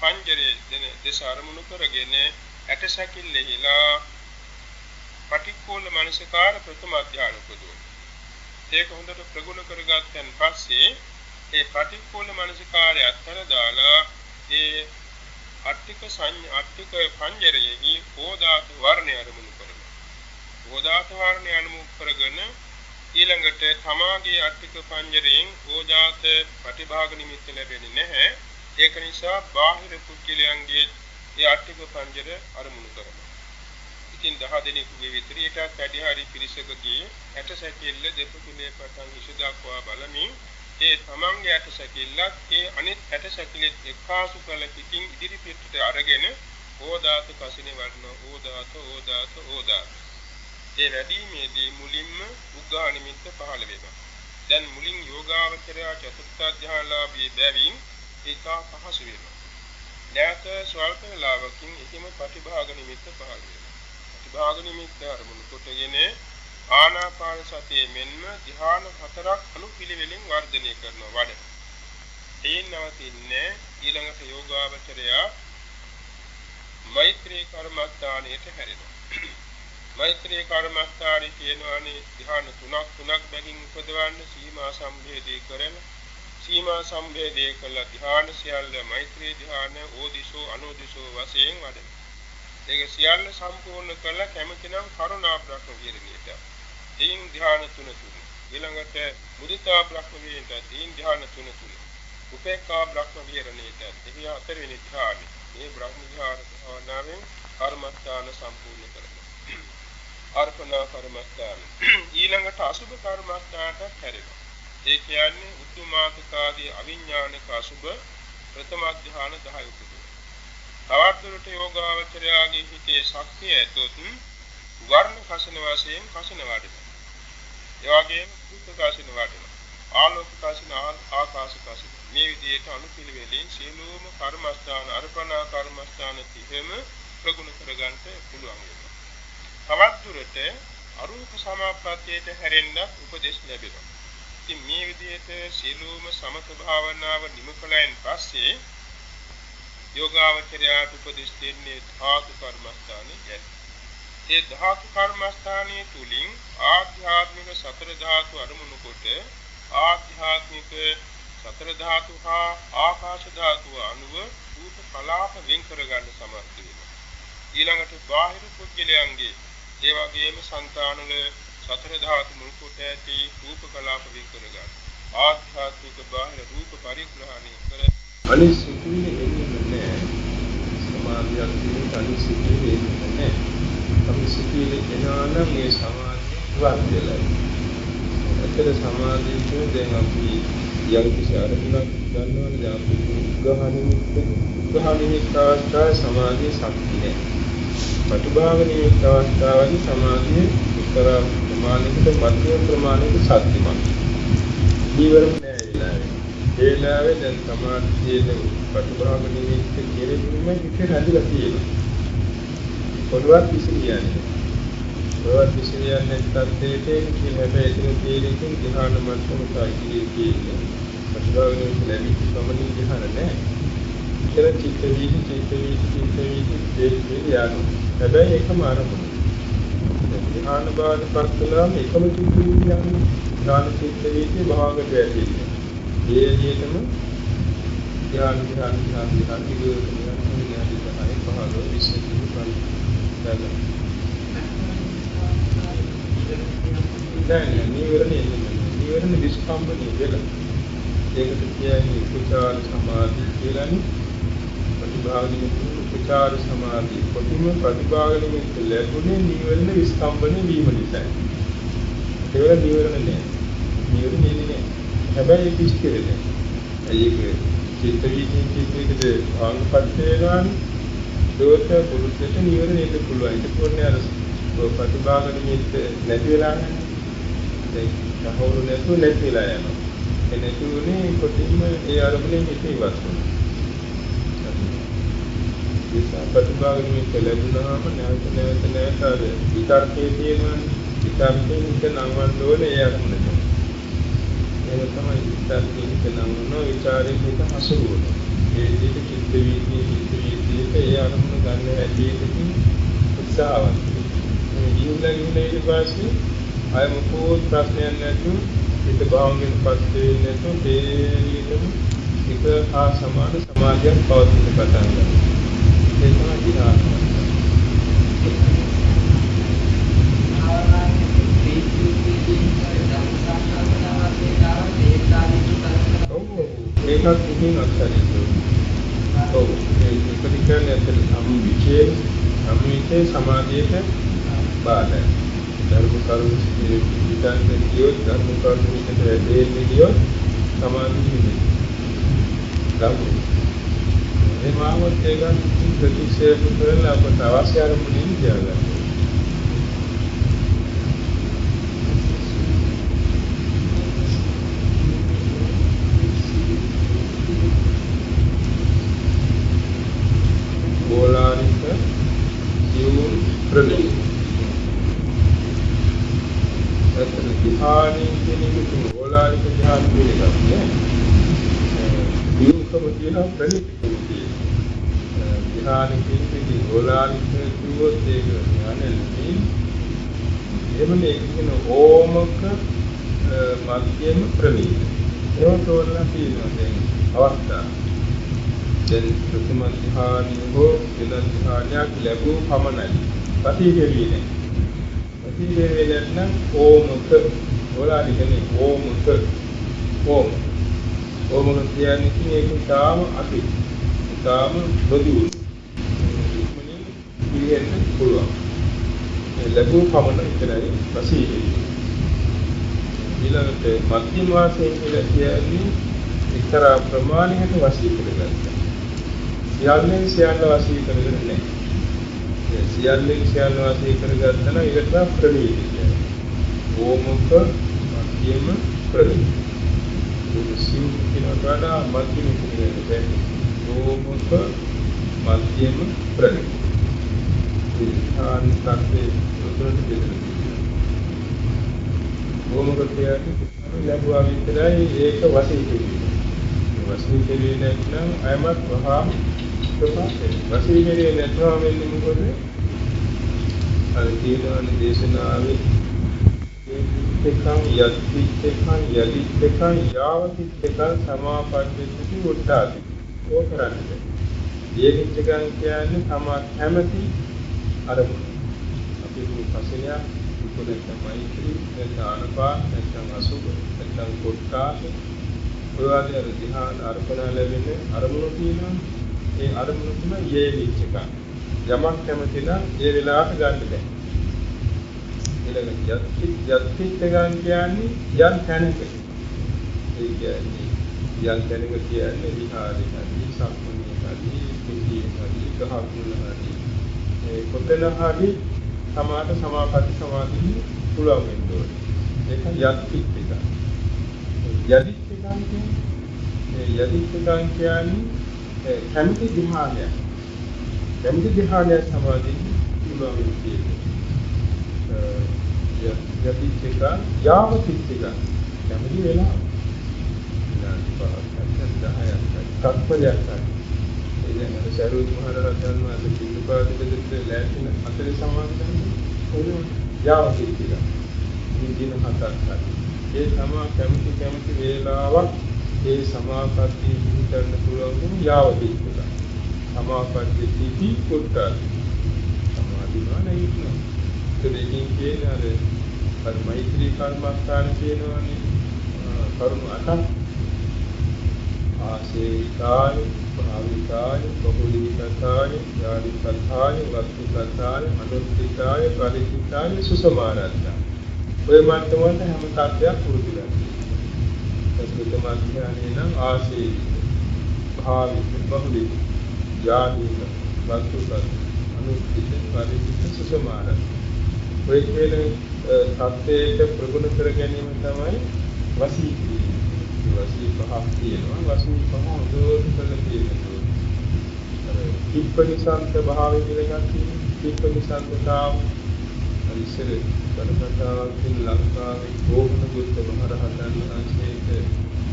පංජරයේ දෙන දස අරමුණු කරගෙන ඇටසැකිල්ලෙහිලා පටික්කුල මනසකාර ප්‍රථම අධ්‍යාන උපදවන. ඒක හොඳට ප්‍රගුණ කරගත්තන් පස්සේ ඒ පටික්කුල මනසකාරය අත්තර දාලා ඒ අට්ටික පංජරයේ ඕදාත වර්ණය අරමුණු කරනවා. ඕදාත වර්ණය අනුමුඛ කරගෙන ඊළඟට තමාගේ අට්ටික පංජරයෙන් ඕජාත ප්‍රතිභාග නිමිත්ත ලැබෙන්නේ නැහැ. ඒක නිසා බාහිර කුක්කිලයන්ගේ ඒ අට්ටික පංජර අරමුණු කරනවා. ඉතින් 10 දෙනෙකුගේ විතරයටත් වැඩි හරි පිරිසකගේ ඇටසැකිල්ල දෙපතුලේ පටන් හිස දක්වා බලමින් ඒ තමන්ගේ ඇටසැකිල්ලත් ඒ අනිත් ඇටසැකිල්ලත් එක්කාසු කළ පිටින් ඉදිරි පිටට අරගෙන ඕදාත කසිනේ වඩන ඕදාත ඒ වැඩිමේදී මුලින්ම උග්ඝා නිමිත්ත පහළ වෙනවා. දැන් මුලින් යෝගාවචරය චතුර්ථ ධ්‍යානලාභී බැවින් ඒක පහසු වෙනවා. නැවත ස්වල්ප වේලාවකින් එකම ප්‍රතිභාග නිමිත්ත පහළ වෙනවා. ප්‍රතිභාග නිමිත්ත අරමුණු කොටගෙන ආනාපාන සතියේ මෙන්ම ධ්‍යාන හතරක් අනුපිළිවෙලින් වර්ධනය කරනවා වඩ. එයින් නවතින්නේ ඊළඟට යෝගාවචරය මෛත්‍රී කර්මස්ථානයට හැරෙනවා. මෛත්‍රී කර්මස්ථානයේ කියනවානේ ධ්‍යාන තුනක් බැගින් උපදවන්න සීමා සම්භේදී කරන සීමා සම්භේදී කළ ධ්‍යාන සියල්ල මෛත්‍රී ධ්‍යාන ඕදිසෝ අනෝදිසෝ වශයෙන් වඩන. ඒක සියල්ල සම්පූර්ණ කළ කැමතිනම් කරුණා බ්‍රහ්ම විහරණයට. දීන් ධ්‍යාන තුන. ඊළඟට මුදිතා බ්‍රහ්ම විහරණයට දීන් ධ්‍යාන තුන. උපේක්ඛා බ්‍රහ්ම විහරණයට දෙවිය හතරවෙනි ධ්‍යාන. මේ බ්‍රහ්ම ධ්‍යාන භාවනාවෙන් කර්මස්ථාන සම්පූර්ණ කරනවා. අර්පණා කර්මස්ථාන. ඊළඟට අසුභ කර්මස්ථානට හැරෙනවා. ඒ කියන්නේ උතුමාතකාදී අවිඥානික අසුභ ප්‍රථම ධ්‍යාන 10 උපදිනවා. තවදුරට යෝගාවචරයාගේ හිතේ ශක්තිය ඇතොත් වර්ණ කසින වශයෙන් කසින වඩනවා. ඒ වගේම දුක් කසින වඩනවා. ආලෝක කසින ආකාශ කසින. මේ විදිහට අනුපිළිවෙලින් සියලුම කර්මස්ථාන අර්පණා කර්මස්ථාන තිහෙම ප්‍රගුණ කරගන්න පුළුවන් වෙනවා. තවදුරට අරූප සමාප්‍රත්‍යයට හැරෙන්න උපදෙස් ලැබෙනවා. ඉතින් මේ විදිහට සියලුම සමත භාවනාව නිම කළයින් පස්සේ යෝගාවචරයට උපදෙස් දෙන්නේ ධාතු කර්මස්ථානයේ. ඒ ධාතු කර්මස්ථානයේ තුලින් ආධ්‍යාත්මික සතර ධාතු අරමුණු කොට ආධ්‍යාත්මික සතර ධාතු හා ආකාශ ධාතුව අනුව රූප කලාප වෙන් කරගන්න සමර්ථ වෙනවා. ඊළඟට බාහිර පුද්ගලයන්ගේ ඒ වගේම సంతානවල සතර ධාතු මුල් කොට ඇති රූප කලාප වෙන් කරගන්න. ආධ්‍යාත්මික බාහිර රූප පරිග්‍රහණය කර අනිසිතුනේ එන්නේ නැහැ. සමාධියක් තියෙන අනිසිතුනේ එන්නේ නැහැ. අපි සිතුවේ එනවනම් මේ සමාධිය ඉවත් වෙලා. ඇත්තට සමාධිය කියන්නේ දැන් අපි යම් කිසි අරමුණක් ගන්නවනේ අපි උග්ඝානිමිත්ත අවස්ථාවේ සමාධිය ශක්තිය නැහැ. ප්‍රතිභාග නිමිත්ත අවස්ථාවේදී සමාධිය උත්තර ප්‍රමාණයකට මධ්‍යම ප්‍රමාණයකට ශක්තිමත්. ඊවරම නැහැ. ඒ වෙලාවේ දැන් සමාධියේ ප්‍රතිභාග නිමිත්ත කෙරෙහිම හිත රැඳිලා තියෙනවා. පොළවත් විසිරියන්නේ. පොළවත් විසිරියන්නේ තත්ත්වයේ කියන හැබැයි ඒක තීරකින් ධ්‍යාන මට්ටමට ආගියේ ප්‍රතිභාග නිමිත්ත ලැබී සමනින් ධ්‍යාන නැහැ. ඒතර චිත්ත වීදි යනවා. හැබැයි එකම අරමුණ. ධ්‍යාන බාධපත් කළාම එකම චිත්ත වීදි යනවා. ධ්‍යාන චිත්ත වීදි භාගයට ඇදෙන්නේ. ඒ විදිහටම ධ්‍යාන නිවරණ විස්කම්බනේ වෙලා ඒකට කියන්නේ උපචාර සමාධිය කියලානේ. ප්‍රතිභාගණය උපචාර සමාධිය කොටිම ප්‍රතිභාගණය ලැබුණේ නිවරණ විස්කම්බනේ වීම නිසා. ඒක නිවරණ නෑ. නිවරණ නෙන්නේ. හැබැයි ඒක ඉස්තිරනේ. ඒක චිත්ත වීදින් චිත්තයකට භාගපත් වෙනවානේ. දෝෂ පුරුෂයට නිවරණයට පුළුවන්. ඒක කොහොමද අර ඔය ප්‍රතිභාග නිමිත්ත නැති වෙලා නැහැ. දැන් සහවුරු නැති වෙලා යනවා. ඒ නැති උනේ කොටින්ම ඒ අරමුණේ හිත ඉවත් වෙනවා. ඒ ප්‍රතිභාග නිමිත්ත ලැබුණාම නැවත අර විතර්කයේ තියෙනවනේ. විතර්කයේ හිත නංවන්න ඕනේ ඒ අරමුණට. ඒක තමයි විතර්කයේ හිත නංවනවා විචාරයේ හිත හසුරුවනවා. ඒ විදිහට චිත්ත වීතියේ ඒ අරමුණ ගන්න හැටියකින් උත්සාහවත්. මේ ජීවිතයේ ඊට පස්සේ අය මොකෝ ප්‍රශ්නයක් නැතුව හිත භාවයෙන් පස්සේ නැතුව තේරියටම එක හා සමාන සමාධියක් පවතින පටන් ගන්නවා. ඒ තමයි ධ්‍යාන. ඒකත් ඉතින් අක්ෂරිත. ඔව් ඒක කියන්නේ ඇත්තට සම්විචේ සමාධියට බාධායි. ධර්ම කරුණු විචාරයෙන් කියොත් ධර්ම කරුණු විදිහට දෙන්නේ කියොත් සමාධිය නෙමෙයි. ඒ මාවත් ඒක ප්‍රතික්ෂේප කරලා අපට අවශ්‍ය අරමුණින් තියාගන්න. ඕලානික සියුම් ප්‍රලේ අතන ධ්‍යානයේ කෙනෙකුට ඕලානික ධ්‍යාන පිළිගන්න නෑ. සියුම්කම කියන ප්‍රලේකම කියන ධ්‍යාන කෙනෙකුගේ ඕලානික කිව්වොත් ඒක ඥානෙයි. එමනේ කියන ඕමක මධ්‍යම ප්‍රලේ. ඒක තෝරලා තියෙනවා දැන් අවස්ථාව. දැන් ප්‍රථම ධ්‍යානිය හෝ දෙවන ධ්‍යානයක් ලැබුව පමණයි. ප්‍රතිවේදී නැහැ. ප්‍රතිවේදී නැත්නම් ඕමක ඕලානිකනේ ඕමක ඕමක කියන්නේ ඒක තාම අති. තාම ප්‍රතිවේදී. ඉක්මනින් පිළිහෙන්න පුළුවන්. ඒ ලැබුව පමණ විතරයි ප්‍රතිවේදී. ඊළඟට මධ්‍යම වාසයෙන් කියලා කියන්නේ එක්තරා ප්‍රමාණයකට වශී කරගන්නවා. සියල්ලෙන් සියල්ල වශී කරගෙන නැහැ. සියල්ලෙන් සියල්ල වශී කරගත්තා නම් ඒකට ප්‍රණීත කියන්නේ. ඕමක මධ්‍යම ප්‍රණීත. සිව් කියනකට වඩා මධ්‍යම කියන්නේ ඕමක මධ්‍යම ප්‍රණීත. ආනිසත්යේ උතුරට දෙන්නේ. ඕමක කියන්නේ ලැබුවා විතරයි ඒක වශී කියන්නේ. වශී කියන්නේ නැත්නම් අයමත් වහා වශීකරේ නැත්නම් වෙන්නේ මොකද? අර තීරණ දේශනාවේ එකං යදිත්තකං යාවතිත්තකං සමාපද්දති උත්තාති. ඕක කරන්නේ. දීගිච්ඡකං කියන්නේ තමා කැමැති අරමුණ. අපි පසලයක් උපදෙස් මෛත්‍රී නැත්නම් නැත්නම් අසුභ නැත්නම් කොට්ටාස ඔය වගේ අර ධ්‍යාන අර්පණ ලැබෙන්නේ අරමුණු තියෙනවා. ඒ අරමුණු තුන යෙවිච්චක යමක් කැමති නම් ඒ වෙලාවට ගන්න බෑ. ඊළඟ යත්තිත් ගන්න කියන්නේ යම් තැනක. ඒ කියන්නේ යම් තැනක කියන්නේ විහාරයකදී සම්පූර්ණයකදී කුටියකදී ගහකුලකදී ඒ කොතන හරි සමාත සමාපatti සමාධිය පුළුවන් වෙන්න ඕනේ. ඒක යත්තිත් එක. යදිත් කියන්නේ කැමති ධ්‍යානයක්. කැමති ධ්‍යානයක් සමාධිය පුළුවන් කියන්නේ. යදිච්චක යාවතිච්චක කැමති වෙලා තත්පරයක් ඒ කියන්නේ සරුවත් මහ රහතන් වහන්සේ පිළිපාදිත ලැබෙන අතර සමාධිය කොහොමද යාවතිච්චක දින හතක් ඒ තමා කැමති වේලාවක් ඒ සමාපatti හිතන්න පුළුවන් යාවතිච්චක සමාපatti සිටි කොට සමාධිමාන ඉන්න දෙකින් කියන්නේ අර මෛත්‍රී කර්මස්ථාන කියනවනේ කරුණු අටක් ආසේවිකාය භාවිකාය බහුලීකතාය යාදිකතාය වස්තුකතාය අනුත්තිකාය පරිචිතාය සුසමාරත්තා ඔය මට්ටමට හැම තත්ත්වයක් පුරුදු කරගන්න. ඒක තමයි නම් ආසේවික භාවික බහුලීක යාදික වස්තුක අනුත්තික පරිචිත සුසමාරත්තා ඔය කියන සත්‍යයට ප්‍රගුණ කර ගැනීම තමයි වසී කියන්නේ. වසී පහක් තියෙනවා. වසී පහ හොඳට කරලා තියෙනවා. කිප්පනිසන්ත භාවය කියලා එකක් තියෙනවා. කිප්පනිසන්තතාව ඉස්සර බණකතාවකින් ලංකාවේ ගෝමන බුද්ධ මහරහතන් වහන්සේට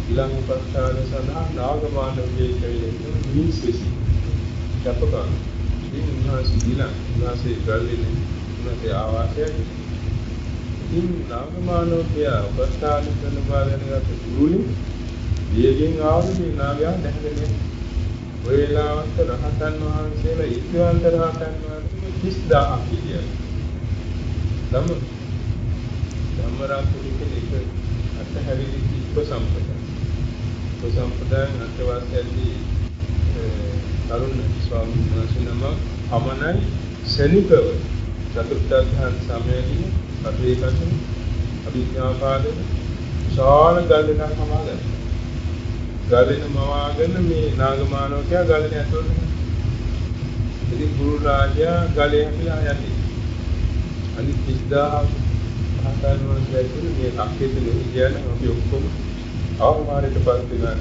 ඊළඟපස්ථාන සඳහා නාගමානවගේ කියලා මිනිස්සුසි කැපකරන. ඉතින් උන්වහන්සේ ගල්ලේ උන්වහන්සේ ආවාසයක්. ඉතින් නාගමානවගේ උපස්ථාන කරන බාරණගත ගුරුනි දියගෙන් ආවදී නාගයා දැහැගෙන ඔය වෙලාවට රහතන් වහන්සේලා ඉස්වාන්ත රහතන් වහන්සේ 30000ක් හිටියා. ධම්මරාජ කෙනෙක් අත්හැරිලි උපසම්පදා. උපසම්පදායන් අත්වාසයේදී තරුණ ස්වාමීන් වහන්සේ නම අමනයි සෙනිකව චතුර්ථ ධ්‍යාන සමයේදී අභිකසන අභිඥාපාද ශාල ගල්ලෙන් සමාදන්. ගල්ලෙන් මවාගෙන මේ නාගමානවකයා ගල්ලෙන් ඇතුළට. ඉතින් ගුරු රාජයා ගලේ හැපිලා යන්නේ. අනිත් 30000 ආකාරවල දැක්කේ මේ අක්කේත නෙවියන අපි ඔක්කොම අවමානයට පත් වෙනවා.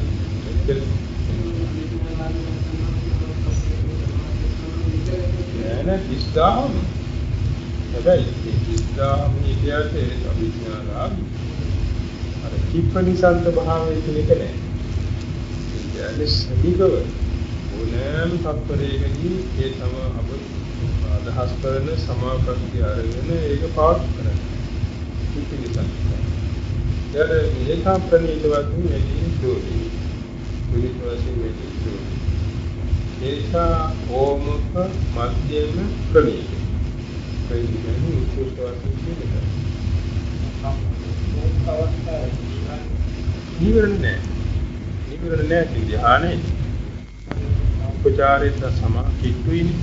නෑ 30000 හැබැයි 30000 මේකයට අභිඥාන අර කිප්පනිසන්ත භාවයේ කෙනෙක් නෑ. ඒ සමීකව ඕනෑම තත්පරයකදී ඒ තම අප අදහස් කරන සමාපatti අරගෙන ඒක පාත් කරනවා. කිප්පනිසන්ත. යාර මේක ප්‍රණීතවත් වෙන්නේ දෝටි. විනිශ්චය වෙන්නේ ඒක ඕමක මධ්‍යම ප්‍රණීත. ප්‍රණීතයි උත්කෘෂ්ඨ කියන්නේ. නිවරණ නැහැ ධ්‍යානෙ. උපචාරයට සමා කිට්ටුයිනේ.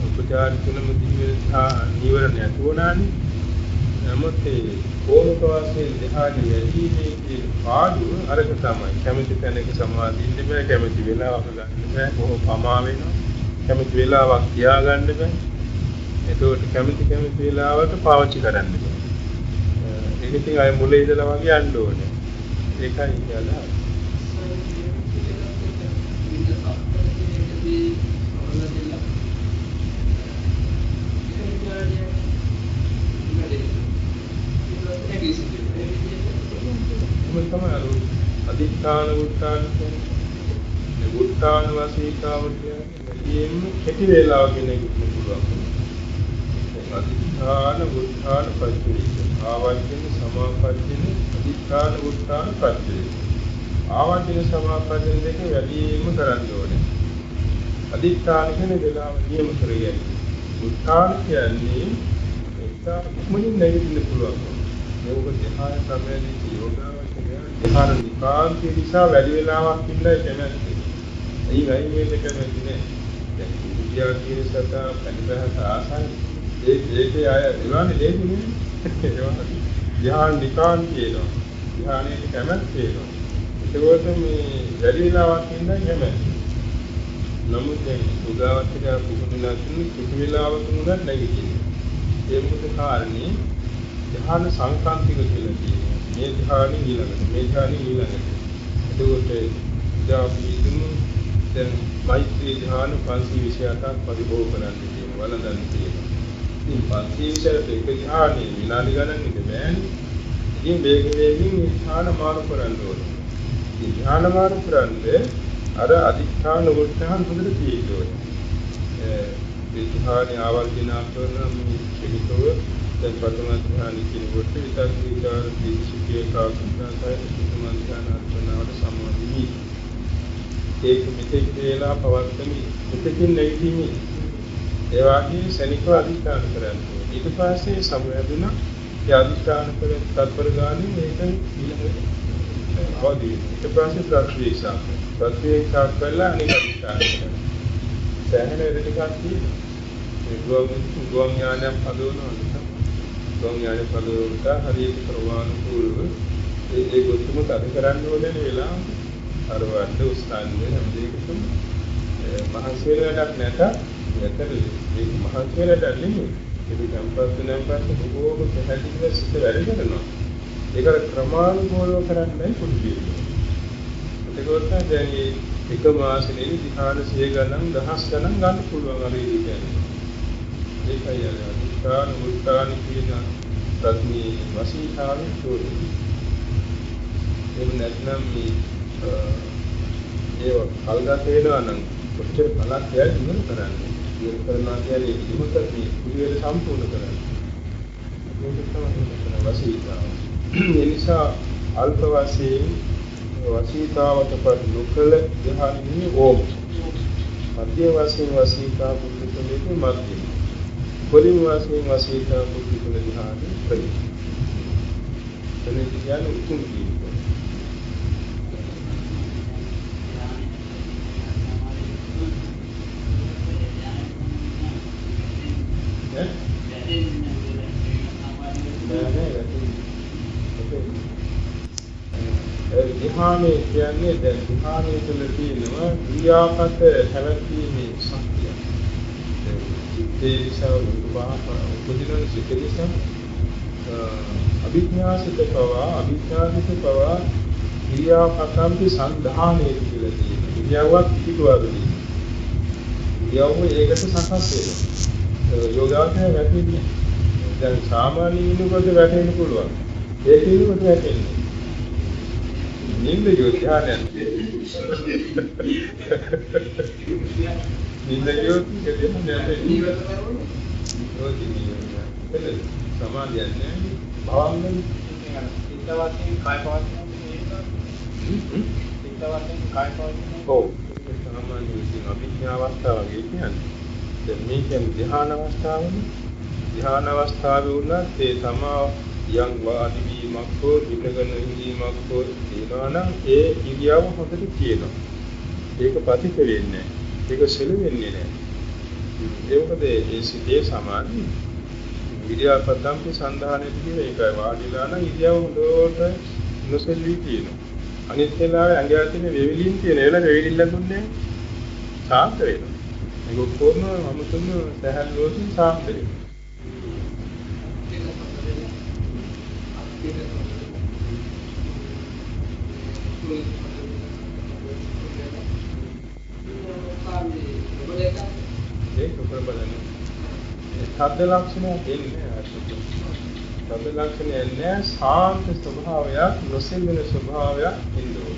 උපචාර තුනම නිවරණ නැතුණානේ. නමුත් ඒ ඕමක වාසයේ ධ්‍යානෙ වැඩිීමේ පාඩුව අරක තමයි. කැමති තැනක සමාධින්න බෑ, කැමති වෙලාවක ගන්න බෑ, කොහොම පමා වෙනවා. කැමති වෙලාවක් තියාගන්න බෑ. ඒකට කැමති වෙලාවට පාවිච්චි කරන්න බෑ. ඒක ඉතින් අය මුලේ ඉඳලා වගේ යන්න ඕනේ. ඒකයි කියලා. තමයි අදිඨාන උත්තාන කියන්නේ උත්තාන වාසීතාව කියන්නේ කෙටි වේලාවක නෙවෙයි පුළුවන්. අදිඨාන උත්තාන පරිච්ඡේද ආවර්ජන සමාපජ්ජන අදිඨාන උත්තාන පරිච්ඡේද ආවර්ජන සමාපජ්ජන දෙක වැඩිම කරන්න ඕනේ. අදිඨාන කියන්නේ වේලාව නියම කරගන්න. උත්තාන කියන්නේ ඒක මුලින් නැගිටින්න පුළුවන්. යෝග ධ්‍යාන සමයේදී යෝගාවචරය ධ්‍යාන නිකාන්ති නිසා වැඩි වෙලාවක් ඉන්නයි කැමැත්තේ. ඒයි මේක කැමැති නෑ. දැන් විද්‍යාවේ සතා පරිබහත ආසයි ඒකේ අය ඉවන්නේ දෙන්නේ ධ්‍යාන නිකාන්ති කියනවා. ධ්‍යානයේ කැමැත්ත තියෙනවා. ඒකෝට මේ වැඩි වෙලාවක් ඉන්නයි කැමැති. නමුත් දැන් යෝගාවචරය පුහුණුලා තියෙන කිසි වෙලාවක උනත් නැගිටින්නේ. ඒ මොකද කාරණේ ධ්‍යාන සංකාන්තික කියලා කියනවා. මේ ධ්‍යානෙ ඊළඟට මේ ධ්‍යානෙ ඊළඟට. ඒකෝට ජාපීතුම දැන් මෛත්‍රී ධ්‍යාන 528ක් පරිභෝග කරන්න කියනවා. වළඳන්න කියනවා. ඉතින් 528 එක ධ්‍යානෙ විනාඩි ගණන් ඉඳ බෑනේ. ඉතින් වේගයෙන් මේ ධ්‍යාන මාරු කරන්න ඕනේ. ඉතින් ධ්‍යාන මාරු කරන්නේ අර අදිඨාන උත්සාහන් හොඳට තියෙන්න ඒ ධ්‍යාන ආවර්ජන කරන මේ ක්ෂණිකව දැන් ප්‍රථම ධ්‍යාන කියනකොට විතර විචාර දීක්ෂිතේ කාර්යසාරය ප්‍රථම ධ්‍යාන අර්පණවට සම්බන්ධයි. ඒක මෙතෙක් වේලා පවත්වමි මෙතකින් නැගීමේ ඒ වාගේ ශනිකව අදිඨාන කරන්නේ. ඊට පස්සේ සමවැදුණා ඒ අදිඨාන කර තත්පර ගානේ මේක ඊළඟ අවදි. ඊට පස්සේ ප්‍රතික්ෂේප කරලා අනිත් අදිඨාන කරනවා. සෑහෙන දෙයක් තියෙනවා. ඒ ගෝම් ඥානයක් පදවනවා. ගෝම් ඥානය පදවුවට හරියට ප්‍රවාහනුකූලව ඒ ගොතුම තද කරන්න ඕනේ වෙලාව. අර වඩ උස්තන්නේ හැම දෙයකටම මහන්සි වෙන වැඩක් නැත. ඒක මහන්සි වෙන වැඩක් නෙමෙයි. ඉතින් සම්පත් නැම්පත් බොහෝම පැහැදිලිව සිත වැඩ කරනවා. ඒක ක්‍රමානුකූලව කරන්නේ පුදුයි. ඒකෝත් දැන් එක මාසෙදී ධ්‍යාන 100 ගණන් දහස් ගණන් ගන්න පුළුවන් අර ඉන්නේ. ඒකයි අර ධ්‍යාන මුත්‍රාණ කියන ප්‍රඥේ වශීතාවේ තෝරන්නේ. ඒක නැත්නම් මේ ඒව කල්ගත වෙනවා නම් කොච්චර බලක් යයි ඉවර කරන්නේ. ඉවර කරනවා කියන්නේ ඉමුතරදී පිළිවෙල සම්පූර්ණ කරන්නේ. ඒක තමයි වශීතාව. ඒ නිසා අල්ප වශයෙන් වශීතාවට පත් නොකල ධ්‍යානෙන්නේ ඕම. මධ්‍ය වශයෙන් වශීතා පුදුකලේ මධ්‍ය. පරිම වශයෙන් වශීතා පුදුකල ධ්‍යානෙ පරිම. එනේ කියන්නේ උතුම් කියන්නේ. ධ්‍යානයේ කියන්නේ දැන් ධ්‍යානයේ තුල තියෙනවා ක්‍රියාපත හැවැත්ීමේ ශක්තිය. ඒ නිසා උපදින සිතේස අභිඥාසිත පවා ක්‍රියාපතම්පි සන්ධානයේ කියලා තියෙනවා. ක්‍රියාවක් පිටුවරදී. ක්‍රියාව ඒකට සකස් වෙනවා. යෝගාවචරය වැටෙන්නේ. දැන් සාමාන්‍ය ඉන්නකොට වැටෙන්න පුළුවන්. ඒක ඉන්නකොට වැටෙන්නේ. නින්ද යෝධානයන් නින්ද යෝධානයන් සමාධියන්නේ භවංගන සිත වශයෙන් කාය පවතින ඔව් සාමාන්‍ය විදිහට අභිඥා අවස්ථාව වගේ කියන්නේ දැන් මේ කියන්නේ ධ්‍යාන අවස්ථාවනේ ධ්‍යාන අවස්ථාවේ උනත් ඒ තමා යම් වාඩි වීමක් හෝ ඉඳගෙන ඉඳීමක් හෝ තියනවා නම් ඒ ඉරියව්ව හොඳට තියෙනවා. ඒක ප්‍රතික වෙන්නේ නැහැ. ඒක සෙල වෙන්නේ නැහැ. ඒකද ඒ සිතේ සමාධි ඉරියාපතම්පි සන්ධානයේ කියන එකයි වාඩිලා නම් ඉරියව්ව හොඳට නොසෙල්වි තියෙනවා. අනිත් වෙලාවේ ඇඟ ඇතුලේ වෙවිලින් තියෙන ඒවල වෙවිලින් ලැබුණේ සාන්ත වෙනවා. ඒක කොහොම අමුතුම සහැල්ලුවකින් සාන්ත වෙනවා. ඒක ප්‍රබලන ශබ්ද ලක්ෂණය දෙන්නේ ශබ්ද ලක්ෂණය එන්නේ සාන්ත ස්වභාවයක් නොසෙල්වෙන ස්වභාවයක් ඉන්නවා.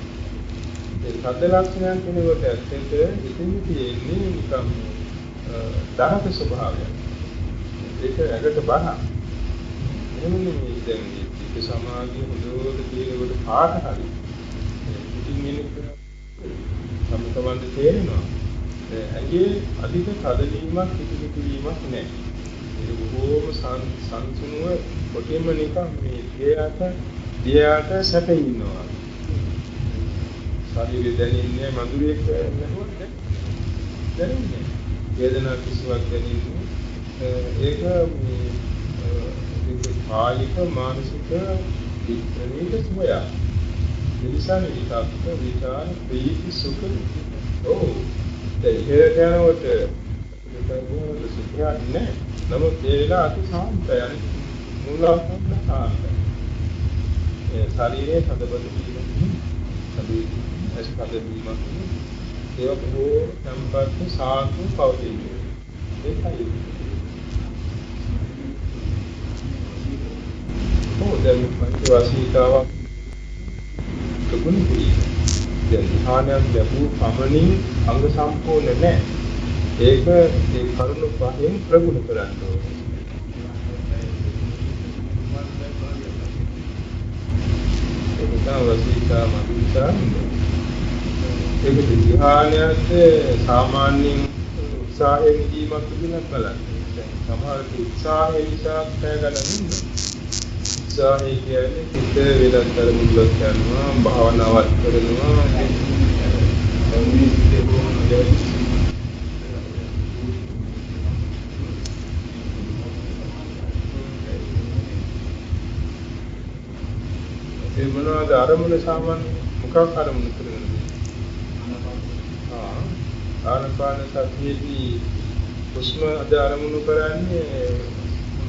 ඒ ශබ්ද ලක්ෂණයන් කෙනෙකුට ඇත්තට ඉතින් තියෙන්නේ නිකම් දහක ස්වභාවයක්. ඒක ඇඟට බරක්. එහෙම නෙමෙයි දැන් මේ සමාධිය හොඳට තියෙනකොට පාට හරි. ඉතින් මේක සම්පූර්ණ තේරෙනවා. ඇගේ අධික තදවීමක් පිටිපිටවීමක් නැහැ. ඒක බොහෝම සංසුන්ව කොටින්ම නිකන් මේ දියාට සැපින්නවා. ශරීරය දැනෙන්නේ මధుරයක් නැහොත් දැනෙන්නේ. වේදනාවක් කිසිවක් දැනෙන්නේ. ඒක මේ කායික මානසික විඥානික සුවය. විචාර විචාර ප්‍රීති සුඛ ඕ දෙහිරට යනකොට ඒක සුඛයක් නෑ. නමුත් ඒ වෙලාව අති සාන්තයි. මූලාශ්‍රම සාන්තයි. ඒ ශරීරයේ හදබද වීම ශරීරයේ ස්පර්ශ වීම ඒක බොහෝ සම්පත් සාන්තු පවතින්නේ. ඒකයි. දැන් වශීතාවක් තුකුණුයි. දැන් ධ්‍යානයක් ලැබූ පමණින් අංග සම්පූර්ණ නැහැ. ඒක ඒ කරුණු පහෙන් ප්‍රගුණ කරන්න ඕනේ. ඒක තමයි වශීතා මදුසා. ඒක ධ්‍යානයට සාමාන්‍යයෙන් උත්සාහයෙන් දීමක් කියලා බලන්න. දැන් සමහර උත්සාහය නිසා පැය ගණන් උත්සාහය කියන්නේ හිත වෙනස් කරමුලක් කරනවා භාවනාවක් කරනවා සංවිධිතේ කොහොමද ඒ මොනවාද අරමුණ සාමාන්‍ය මොකක් අරමුණ කරන්නේ ආනපාන සතියේදී හුස්ම අද අරමුණු කරන්නේ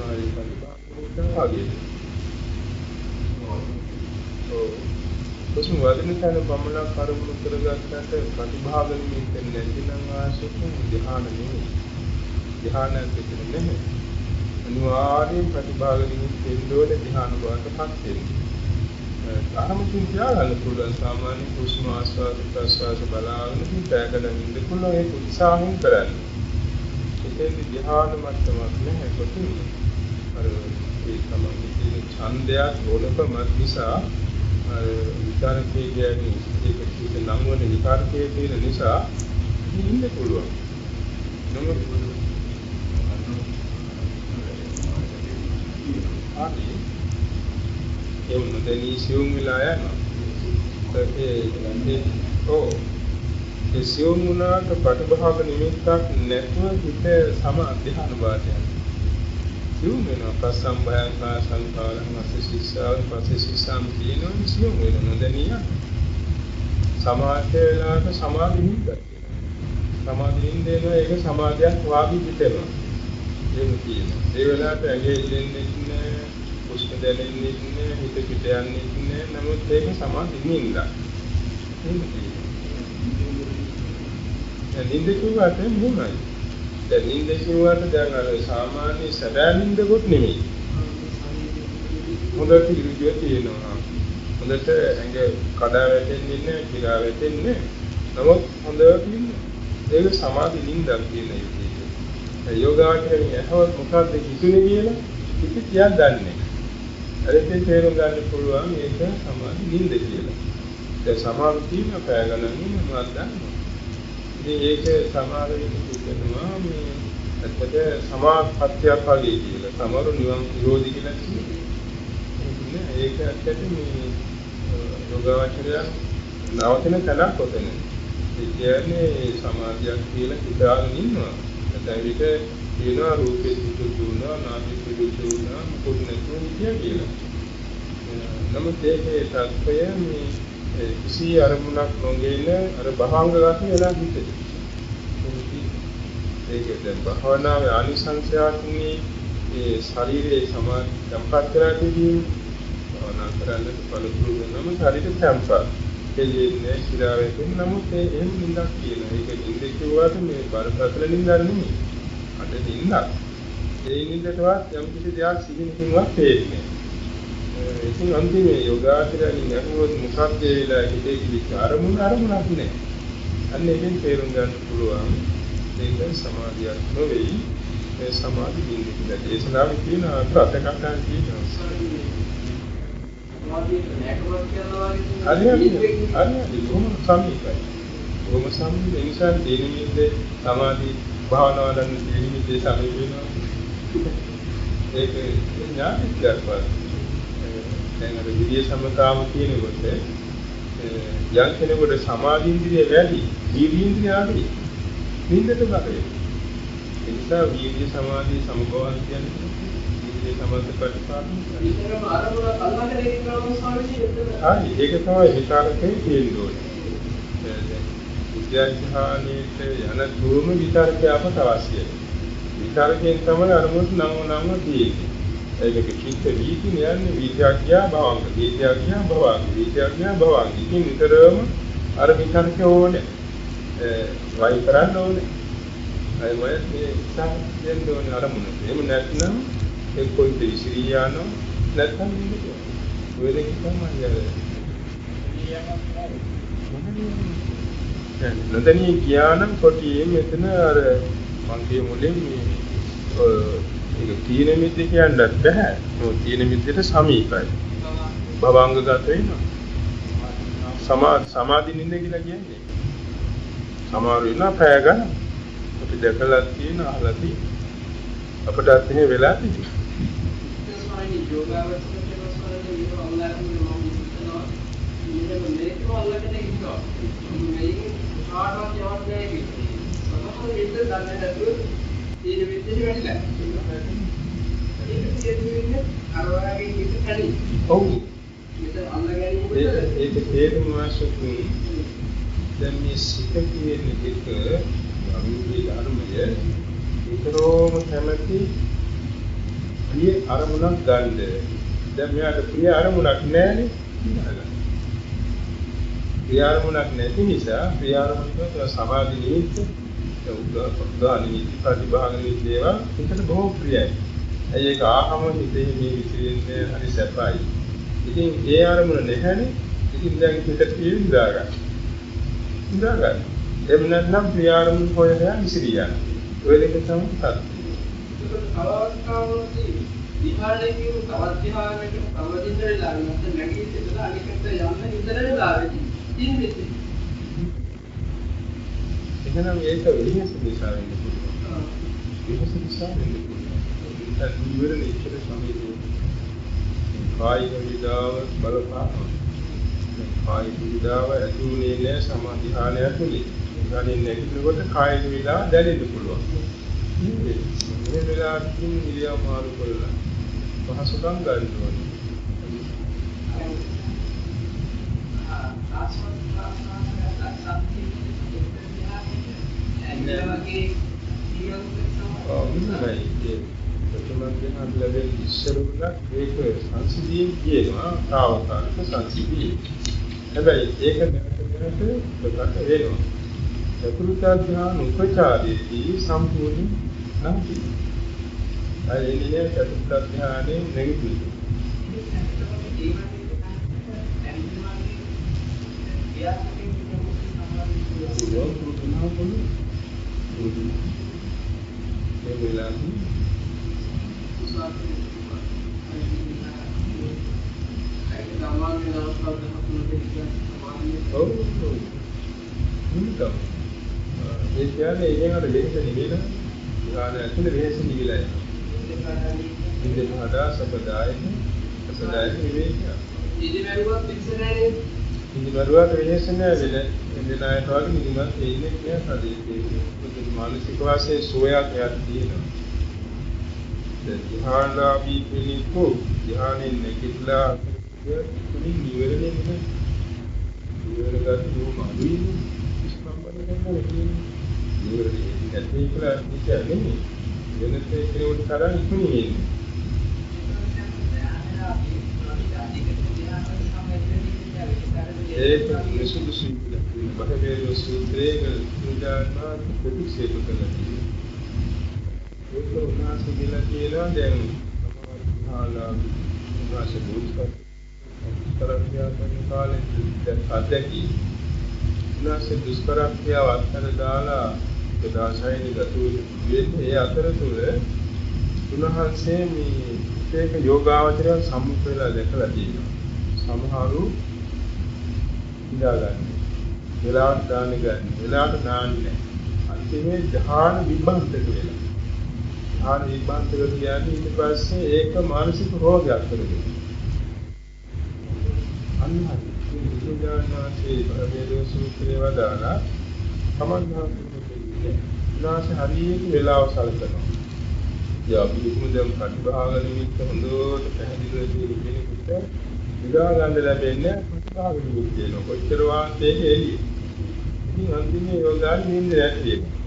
සමාධි ප්‍රතිභාගය. කොහොම වදින තැන බමුණක් අරමුණු කරගත්තට ප්‍රතිභාග නිමිත්ත නැතිනම් ආශිකු ධ්‍යාන නෙවෙයි. ධ්‍යානයක් දෙන්නේ නැහැ. අනිවාර්යෙන් ප්‍රතිභාග නිමිත්ත එන්නෝනේ ධ්‍යාන බවටපත් වෙන්නේ. ආරම්භකින් තියාගන්න පුළුවන් සාමාන්‍ය කුස්ම ආස්වාද ප්‍රසවාස බලාගෙන පැයකට ඉන්න පුළුවන් ඒක උත්සාහයෙන් කරන්න. ඒකේ ධ්‍යාන මට්ටමක් නැහැ කොටින්. අර ඒ තමයි තියෙන ඡන්දයක් ඕනකම නිසා විචාරකයේ කියන්නේ ඒක කිසිම නම් වන විචාරකයේ තියෙන නිසා ඉන්න පුළුවන්. නමුත් ඒ මොනදනි සියුම් වෙලා යනවා. ඒ සියුම් වුණාට ප්‍රතිභාග නිමිත්තක් නැතුව හිත සමාධ්‍යාන වාදයක්. සියුම් වෙනවා පස්සම්බයං සංකාරං අස්සසිස්සාව පස්සසිස්සාම් කියනවා සියුම් වෙනවා නොදැනිය. සමාධියලාට සමාධි නිමිත්තක් කියනවා. සමාධි නින්දේන ඒක සමාධියක් වාගේ හිතෙනවා. ඒක කියනවා. ඒ වෙලාවට ඇගේ ඉන්නේ නැහැ, උස්ම දැනෙන්නේ නැහැ, හිත පිට යන්නේ නැහැ. නමුත් ඒක සමාධි නින්දක්. නින්ද කියුවාට මොනවයි? දැන් නින්ද කියුවාට දැන් අර සාමාන්‍ය සැබෑ නින්දකොත් නෙමෙයි. හොඳට ඉරියුව තියෙනවා. හොඳට ඇඟ කඩා වැටෙන්නේ නැහැ, කිරා වෙන්නේ නැහැ. නමුත් හොඳට ඉන්නේ. ඒක සමාධි නින්දක් කියන එක. යෝගාචරණය හවත් මොකක්ද හිතුනේ කියලා කිසි කියක් දන්නේ නැහැ. අරකින් තේරුම් ගන්න පුළුවන් මේක සමාධි නින්ද කියලා. දැන් සමාධි කියන පැය ගණන් මොනවද දන්නවද? ඉතින් ඒක සමාධි කියනවා මේ ඇත්තට සමාපත්තියක් වගේ කියලා. සමහරු නිවන් විරෝධී කියලා කියනවා. ඒක ඇත්තට මේ යෝගාචරය නවතින තැනක් ඔතන. ඒ කියන්නේ සමාධියක් කියලා හිතාගෙන ඉන්නවා. දැන් විට කියනවා රූපේ සුදුුණා නාමයේ සුදුුණා මොකද නැතුව කියලා. නමුත් ඒකේ තත්ත්වය මේ කිසි අරමුණක් නොගෙන අර භවංගගත වෙලා හිතේ. ඒක දැන් භවනාවේ ආනිසංසයන්ගේ ඒ ශරීරයේ සමාධි සම්පත් කරගැනීම භවනා කරන්න බලපෑම් වෙනම ශරීරය සම්පත්. එන්නේ කිරාවෙන් නමුත් ඒ එහෙම නින්දක් කියන එක නින්ද කියුවාට මේ බරපතල නින්දක් නෙමෙයි. අද නින්දක්. ඒ නින්දටවත් යම් කිසි දෙයක් සිහිනකින්වත් තේරෙන්නේ නැහැ. ඉතින් අන්තිමේ යෝගාචරණින් අහුවොත් මොකක්ද වෙලා හිතේ කිලිච්ච අරමුණක් නෑ. අන්න එකෙන් තේරුම් ගන්න පුළුවන් ඒක සමාධියක් නෙවෙයි. ඒ සමාධි නින්ද කියලා. දේශනාවේ තියෙන ප්‍රත්‍යක්ෂතාවය කියනවා. හරි කොහොම සමීපයි. කොහොම සමීපයි නිසා දෙනිමිද්ද සමාධි භාවනාවෙන් දෙනිමිද්ද සමීප වෙනවා. ඒක ඥානික කරපත්. දැන් අර විද්‍ය සමතාව කියනකොට යම් කෙනෙකුට සමාධි ඉන්ද්‍රිය වැඩි, වීර්ය ඉන්ද්‍රිය අඩුයි. නින්දට බරයි. ඒ නිසා වීර්ය සමාධි සමබවන කියන්නේ සමස්ත ප්‍රතිපාදන විතරම ආරමුණ අල්ලාගෙන ඉන්නවා ස්වාමීනි. ඒක තමයි විචාරකේ තියෙන්නේ. විද්‍යාඥානීයට යන තුරුම විචාරකේ අපට අවශ්‍යයි. විචාරකෙන් තමයි අරමුණට නම් තියෙන්නේ. ඒකක චිත්ත වීති කියන්නේ විද්‍යාඥා භවංග, විද්‍යාඥා භවංග, විද්‍යාඥා භවංග. ඉතින් විතරම අර විචාරකේ ඕනේ. වයි කරන්න ඕනේ. අය මේ සාධ්‍යයෙන් ඕනේ අරමුණ. එහෙම නැත්නම් कोई विश्रियानो නැත්නම් වෙලෙක තමයි නදනී ඥානම් කොටියේ මෙතන අර මංගේ මුලින් ඒක තීන මිද්ද කියන්නත් බෑ. මොකද තීන මිද්දට සමීපයි. භවංගගත වෙනවා. සමාධි නින්ද කියලා කියන්නේ. සමහර වෙනවා පැය ගන්න. අපි දැකලා තියෙන අහලා තියෙන. අපටත් එහෙම වෙලා තියෙනවා. ඒක තේරුම් වාසුකුයි දැන් මේ සිත කියන එක අනුගේ ධර්මය විතරෝම කැමැති ප්‍රිය අරමුණක් ගන්න. දැන් මෙයාට ප්‍රිය අරමුණක් නැහැනේ. ප්‍රිය අරමුණක් නැති නිසා ප්‍රිය අරමුණක සමාධි නිමිත්ත, උද්දාන නිමිත්ත, ප්‍රතිභාග නිමිත්ත ඒවා හිතට බොහෝ ප්‍රියයි. ඒක ආහම හිතේ මේ විසිරෙන්නේ හරි සැපයි. ඉතින් ඒ අරමුණ නැහැනේ. ඉතින් දැන් හිතට ප්‍රිය විඳා ගන්න. එහෙම නැත්නම් ප්‍රිය අරමුණ හොයලා විසිරියන. ඔය දෙක තමයි සත්‍ය. අවස්ථාවලදී විහාරයේ කියන තවත් විහාරයකට ප්‍රවදින්න වෙලා නැත්නම් නැගී සිටලා අනිකට යන්න ඉතර වෙලාවෙදී ඉන්නේ. එහෙනම් ඒක විහිස නිසා වෙන්නේ පුළුවන්. විහිස නිසා වෙන්නේ පුළුවන්. ඒක නිවැරදි ඉච්ඡර සමීප. කායික විදාව බලපාන. කායික විදාව ඇතුළේ නෑ සමාධිහානය ඇතුළේ. ගානේ නැගිටිනකොට කායික විදාව දැනෙන්න පුළුවන්. මේ වෙලාවකින් ඉරියව් මාරු කරලා පහසුකම් ගන්න ඕනේ. ප්‍රතිමන්දන ලැබෙන ඉස්සරුණා ඒක සංසිද්ධියෙන් කියනවා තාවකාලික සංසිද්ධිය. හැබැයි ඒක නැවත ප්‍රකට වෙනවා. චතුර්ථ ධ්‍යාන උපචාරයේදී සම්පූර්ණ නැති. අය එන්නේ චතුර්ථ ධ්‍යානයේ නැගිටිනවා. ඒ කියන්නේ ඉතින් අර වෙනස නිවිලා ගාන ඇතුලේ වෙනස නිවිලා යනවා. ඉතින් හදා සබදායක නිවේශය. ඉදිරියරුවක් පිටසනේ නේද? ඉදිරියරුවට වෙනස නැහැ වෙන එන්නායට වගේ නිදිමත එන්නේ නැහැ සදේශයේ. මොකද මානසික වාසයේ සෝයක් යක් තියෙනවා. ධ්‍යානලාභී කෙනෙකු ධ්‍යානෙන් නැගිටලා තුලින් නිවැරදි නෙමෙයි. නිවැරදි දුමාදුයි ඒක විසුදුසු බහවේල සූත්‍රයේ පුජානා ප්‍රතික්ෂේප කරලා තියෙනවා. ඒක උනාස කියලා දැන් සමාධිහාලා උනාස දුක්ඛ කරක්‍රියාවෙන් කාලේ දැන් අධ්‍යක්ෂ උනාස දුෂ්කරක්‍රියාව අත්තර දාලා 16 ගතුවේ ඒ අතරතුර උන්වහන්සේ මේ ඒක යෝගාවචරය සම්මුඛ වෙලා දැකලා තියෙනවා. සමහරු ඉඳා ගන්න. වෙලාවට දාන්න ගන්න. වෙලාවට දාන්නේ. අන්තිමේ ධ්‍යාන විභාගයට වෙලා. ධ්‍යාන විභාගයට කියන්නේ ඊට පස්සේ ඒක මානසික රෝගයක් කරගෙන. අන්නහරි. මේ විද්‍යාඥාන්සේ බරවේලෝ සූත්‍රයේ වදාලා සමන්නාසුකේ නාස හරියට වෙලාව සලකනවා. යා පිළිකුම දැන් ප්‍රතිභාග නිමිත්ත හොඳට පැහැදිලිව තියෙන කෙනෙකුට විදා ගන්න ලැබෙන්නේ ප්‍රතිභාග නිමිත්ත කියන කොච්චර වාන්තයේ එළිය. ඉතින් අන්තිමේ යෝගාන් නින්නේ නැති වෙනවා.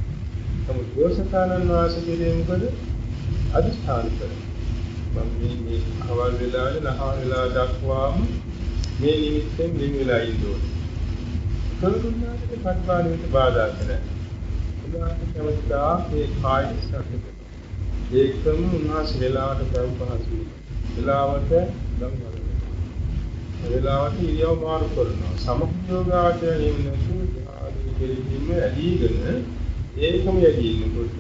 නමුත් දෝෂකානන් වාසකයේ මොකද අදිස්ථාන කරනවා. මේ අවල් වෙලාවේ නහා වෙලා දක්වාම මේ නිමිත්තෙන් නිම වෙලා ඉන්න ඕනේ. කල්පනාට පරිපාලනයට බාධා කරන්නේ. උදාහරණයක් අවස්ථා මේ කාය සත්‍යක. ඒකම උන්වහන්සේ වෙලාවට ප්‍රවපහසු. වෙලාවට දම් වල. වෙලාවට ඉරියව් මාරු කරනවා. සමහයෝගාචරය නිමිනසු ආදී කෙරෙහිම ඇදීගෙන ඒකම යදීනකොට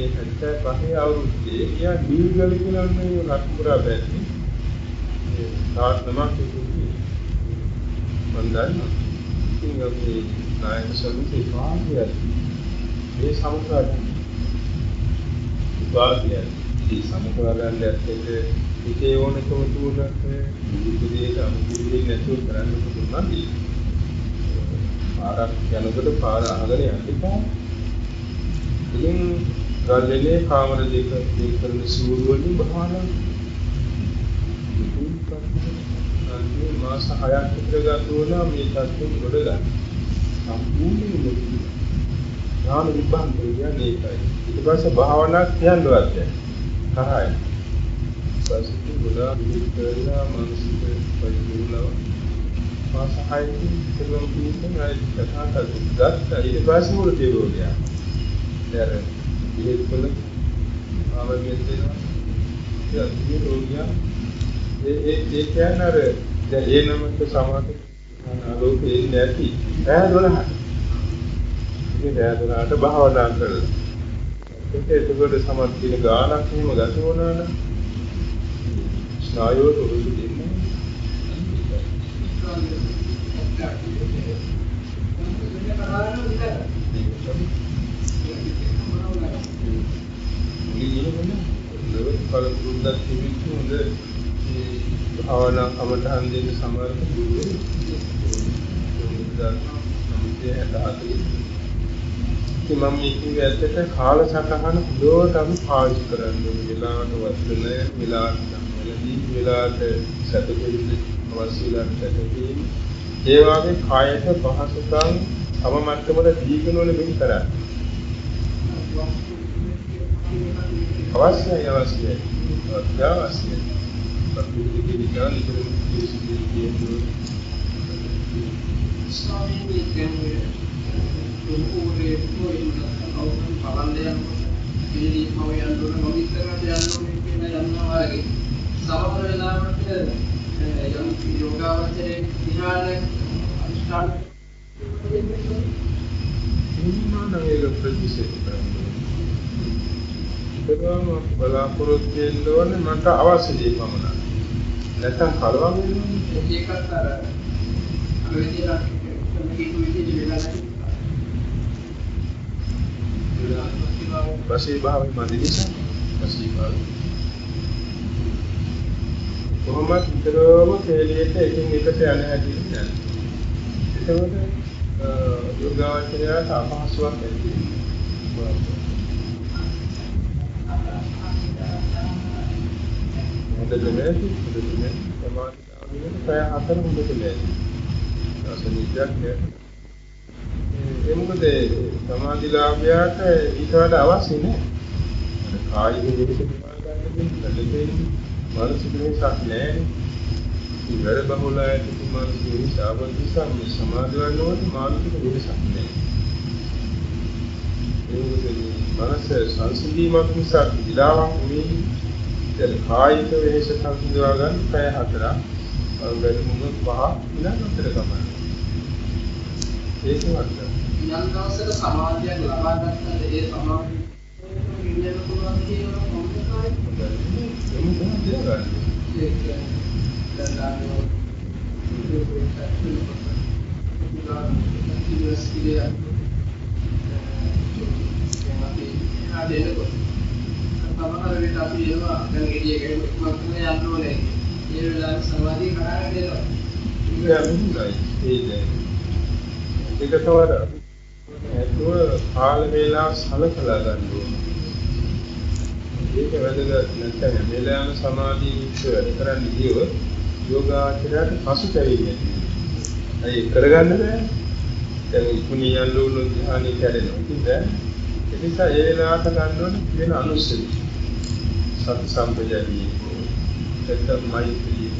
ඉතින් හැට පහේ අවුරුද්දේ යා දීර්ඝල කියලා මේ ලක්පුරා බැරි. ඒ තාත්නමක් කිව්වේ. මම දන්නවා. ඉතින් අපි නායක සමිතිය පාඩිය මේ සමුකාරය. වාග්ය. ඉතින් සමතවරයන් ඇත්තට ඒකේ ඕනකම තුනක් විවිධ අමුතුවෙන් නැතුව කරන්න පුළුවන්. පාරක් යනකොට පාර අහගෙන යන්න එපා. ඉතින් ගල්ලේ කාමර දෙක කරන සූරු වලින් බහාලා අන්නේ මාස 6ක් විතර ගත වුණා මේ තත්ත්වෙ ගොඩ ගන්න. සම්පූර්ණයෙන්ම ඥාන විභාග කියන්නේ ඒකයි. ඊට පස්සේ භාවනා කියනවත් කරායි. පස්සේ ගොඩා විතරලා මානසික පරිපූර්ණව මාස 6කින් සෙල්ලම් පිටින් ආයෙත් කතා කරලා ඊට පස්සේ මුල දේවෝලියා. දැන් ඉහෙත්වල ආවර්ගයෙන් දෙනවා. ඒ රෝගියා ඒ කියන්නේ අර දැන් ඒ නමක සමාත ආලෝකේ නැති ඈ 12. ඉතින් ඈ 12ට භාවනා කරලා. ඒකේතකොට සමත් කියන ගානක් එහෙම ගත වුණා නම් ස්නායුව උරුදු දෙන්නේ. කලුරුද්දක් තිබිච්ච හොඳ භාවනා කමඨහන් දෙන්න සමර්ථ ගුරුවරු ඉතින් මම මේ ඇත්තට කාලසටහන හොඳටම පාවිච්චි කරන්න ඕනේ. වෙලාවට වස්තුන වෙලාවට සම්මලදී වෙලාවට සැපෙන්න අවශ්‍ය වෙලාවට සැපෙන්න. ඒ වගේ කායයට පහසුකම් තම මට්ටමට දීගෙන ඕනේ මෙහි කරන්නේ. අවශ්‍යයි අවශ්‍යයි. ප්‍රතිවිධි විඥාන ඉදිරි කියන්නේ ස්වාමීන් වහන්සේ දුරුරේ පොයින්ට අවුන් බලන්නේ මේදී හොයන දුර මොනිටරට යන්නේ කියන යනවා වගේ සමහර වෙලාවට යම් යෝගාවචරයේ ධ්‍යාන අනුෂ්ඨාන ඉන්නනගේ ප්‍රතිශේධ කරනවා. ඒකම බලාපොරොත්තු වෙන්න ඕනේ මට අවශ්‍ය දේ පමණයි. නැත්නම් කලවම් වෙනවා. ඒකත් අර විදියට පස්සේ භාවය මැදිරිස පස්සේ භාවය කොහොමද විතරම තේලියට එකින් එකට යන හැටි නෑ. ඒකවල යෝගාවචරයට අපහසුයක් ඇති වෙනවා. හොඳට නැති සමාධිය පය හතර හොඳට නැති. අසනියක් නෑ. ඒ මොකද සමාධිලාභයට ඊට වඩා අවශ්‍ය නෑ. කායික විදිහට පාගන්න දෙන්නේ මානසික වෙනසක් නෑ. ඉවර බහුලයට මානසික වෙනසක් නිසා සමාධිය වලට මානසික වෙනසක් නෑ. ඒ මොකද මනස සංසිඳීමක් නිසා විලාවක් නෙවෙයි. දැන් කායික වෙනස සංසිඳවා ගන්න පැය හතරක් වැඩි මොකද පහ විනාඩිතර ගමන. ඒක වත්ත. යම් දවසක සමාධියක් ලබා ගන්නද ඒ සමාධිය නිවෙන්න පුළුවන් කියන කොම්පියුටරයි. එමු තමයි කියලා ගන්න. ඒක දැන් සමහර වෙලට අපි ඒවා දැන් එළිය ගෙඩියක් මම යන්න ඕනේ. ඒ වෙලාවේ සමාධිය කරාගෙන එනවා. ඒක තමයි ඒකව කාල වේලා සලකලා ගන්න ඕනේ. ඒක වැදගත් නැත්නම් වේලාම සමාධිය වැඩ කරන්න ගියොත් යෝගාචරයට පසුතැවෙන්නේ. අය කරගන්න බෑ. දැන් කුණියන් ලෝන ධ්‍යානෙ කැඩෙනවා. ඉතින් දැන් ඒ නිසා ඒ වෙලාවට ගන්න ඕනේ වෙන අනුස්සතිය. සති සම්පජානිය. එතන මෛත්‍රී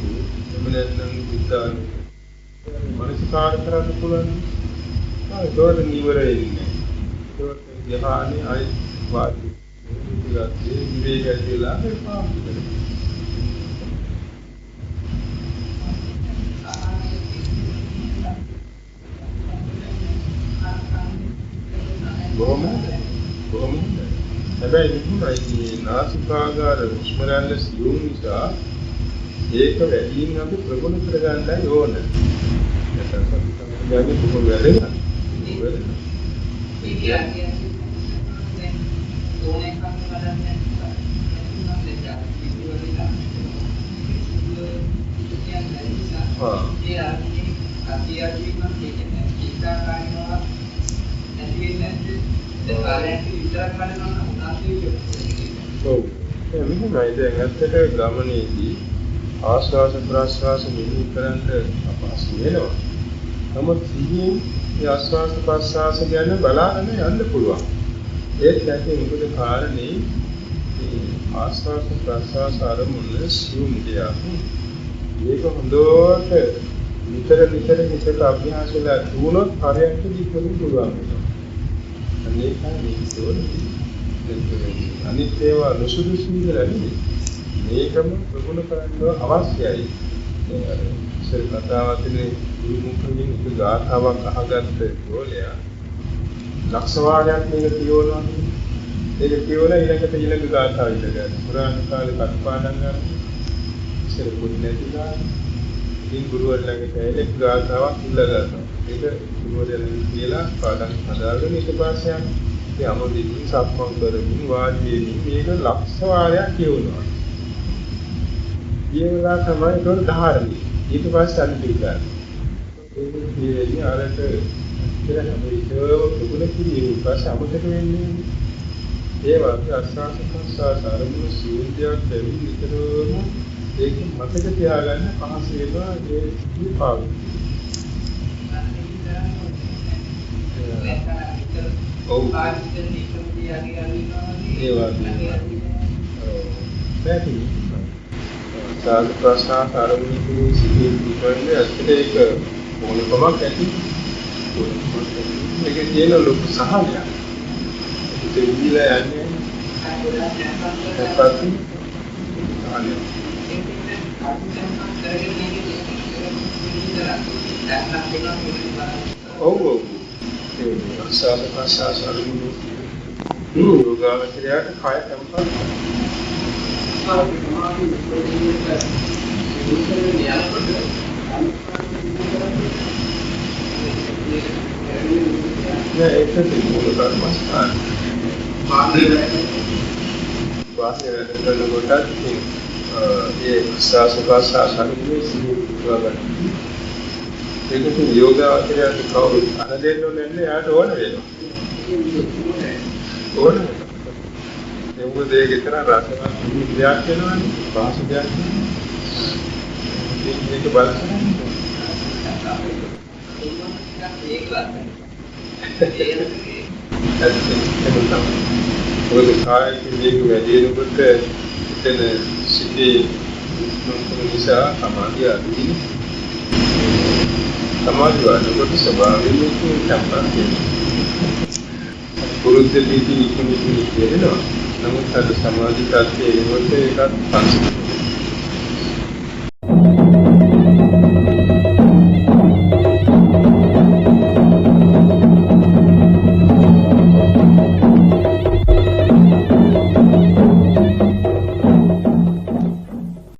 එමුනෙන් බුද්ධාන මනසකාර කරන්න පුළුවන්. ඒකවල නිවර වෙන්නේ. ඒකත් ධ්‍යානෙ අයි වාදී. ඒ විවේක කියලා බොහොම හැබැයි මේ නාසිකාගාර උස්මරන්න සියුම් නිසා ඒක වැඩියෙන් අපි ප්‍රගුණ කරගන්නයි ඕන. නැත්නම් සම්පූර්ණයෙන් බොහොම වැදගත්. ඒ අධ්‍යාත්මික නම් කියන්නේ චිත්තා කායනවා නැති වෙන්නේ ඒ කාර්යයන් විතරක් කරනවා උනාසේ ඔව් එන්නේ දැන් ඇත්තට ගමනේදී ආශ්වාස ප්‍රශ්වාස මෙහෙය කරන්න අපහසු වෙනවා. නමුත් සිහියෙන් මේ ආශ්වාස ප්‍රශ්වාස ගැන බලාගෙන යන්න පුළුවන්. ඒත් නැති මොකද කාරණේ මේ ආශ්වාස ප්‍රශ්වාස අරමුණ සියුම් දෙයක්. මේක හොඳට නිතර හිතට අභ්‍යාස වෙලා දුනොත් හරියට දික්වෙන්න පුළුවන් වෙනවා. අනේකයි මේක අනිත් ඒවා නොසුදුසු කියලා නෙමෙයි. මේකම ප්‍රගුණ කරන්න අවශ්‍යයි. ඒ ඉස්සර කතාවතනේ මුලින්ම එක ගාථාවක් අහගත්ත ගෝලයා ලක්ෂ වාරයක් මේක කියවනවා. ඒක කියවලා ඊළඟ ගාථාව ඉඳගන්න. පුරාණ කාලේ කටපාඩම් ගන්න. ඉස්සර පොඩි නැතිලා ඉතින් ගුරුවරයාගේ කැලේ ගාථාවක් ඉල්ල ගන්නවා. ඒක ගුරුවරයාගෙන් කියලා පාඩම් හදාගෙන ඊට පස්සේ යන යමදින් සක්මන් කරමින් වාඩිවෙමින් මේක ලක්ෂ වාරයක් කියවනවා. ඊළඟ තමයි තොර ධාරණි. ඊට පස්සේ අනිත් ඒක කියන්නේ ආරට කියලා හැමෝම ප්‍රගුණ කිරීම පස්සේ අමතක වෙන්නේ. ඒ වගේ අස්වාස අරමුණු සියුම්දයක් දෙවි විතරම ඒක මතක තියාගන්න පහසු වෙනවා ඒ විපාක. ඔව් ඒ වගේ සාධ ප්‍රශ්න ආරම්භයේ සිටින විදිහට ඇත්තට ඒක මොනකමක් ඇති මේක තියෙන ලොකු සහනයක් ඒක දෙවිලා යන්නේ පැත්තට අනේ ඔව් ඒ සාධ ප්‍රශ්න ආරම්භයේ යෝගාවචරයට කාය tempත් ඒක තිබුණ කර්මස්ථාන බාහිර කරනකොට ඒ සාසුකාසාසනෙ සිදුවගන්න. ඒකත් යෝගාවචරයට කවුරුත් අහදෙන්න ඕනේ යාට ඕන වෙනවා. ඕන ඒ මොකද ඒක විතර රසවත් දෙයක් වෙනවනේ පාසු දෙයක් මේක බලන්න ඔය කායික වේග වැඩි වෙනකොට එතන සිටි නිසා සමාධිය අදින සමාධිය වලට ස්වභාවයෙන් tempත් පුරුද්ද පිටි ඉක්මනින් කියනවා. නමුත් අද සමාධි tattve එනකොට ඒකත් පස්සේ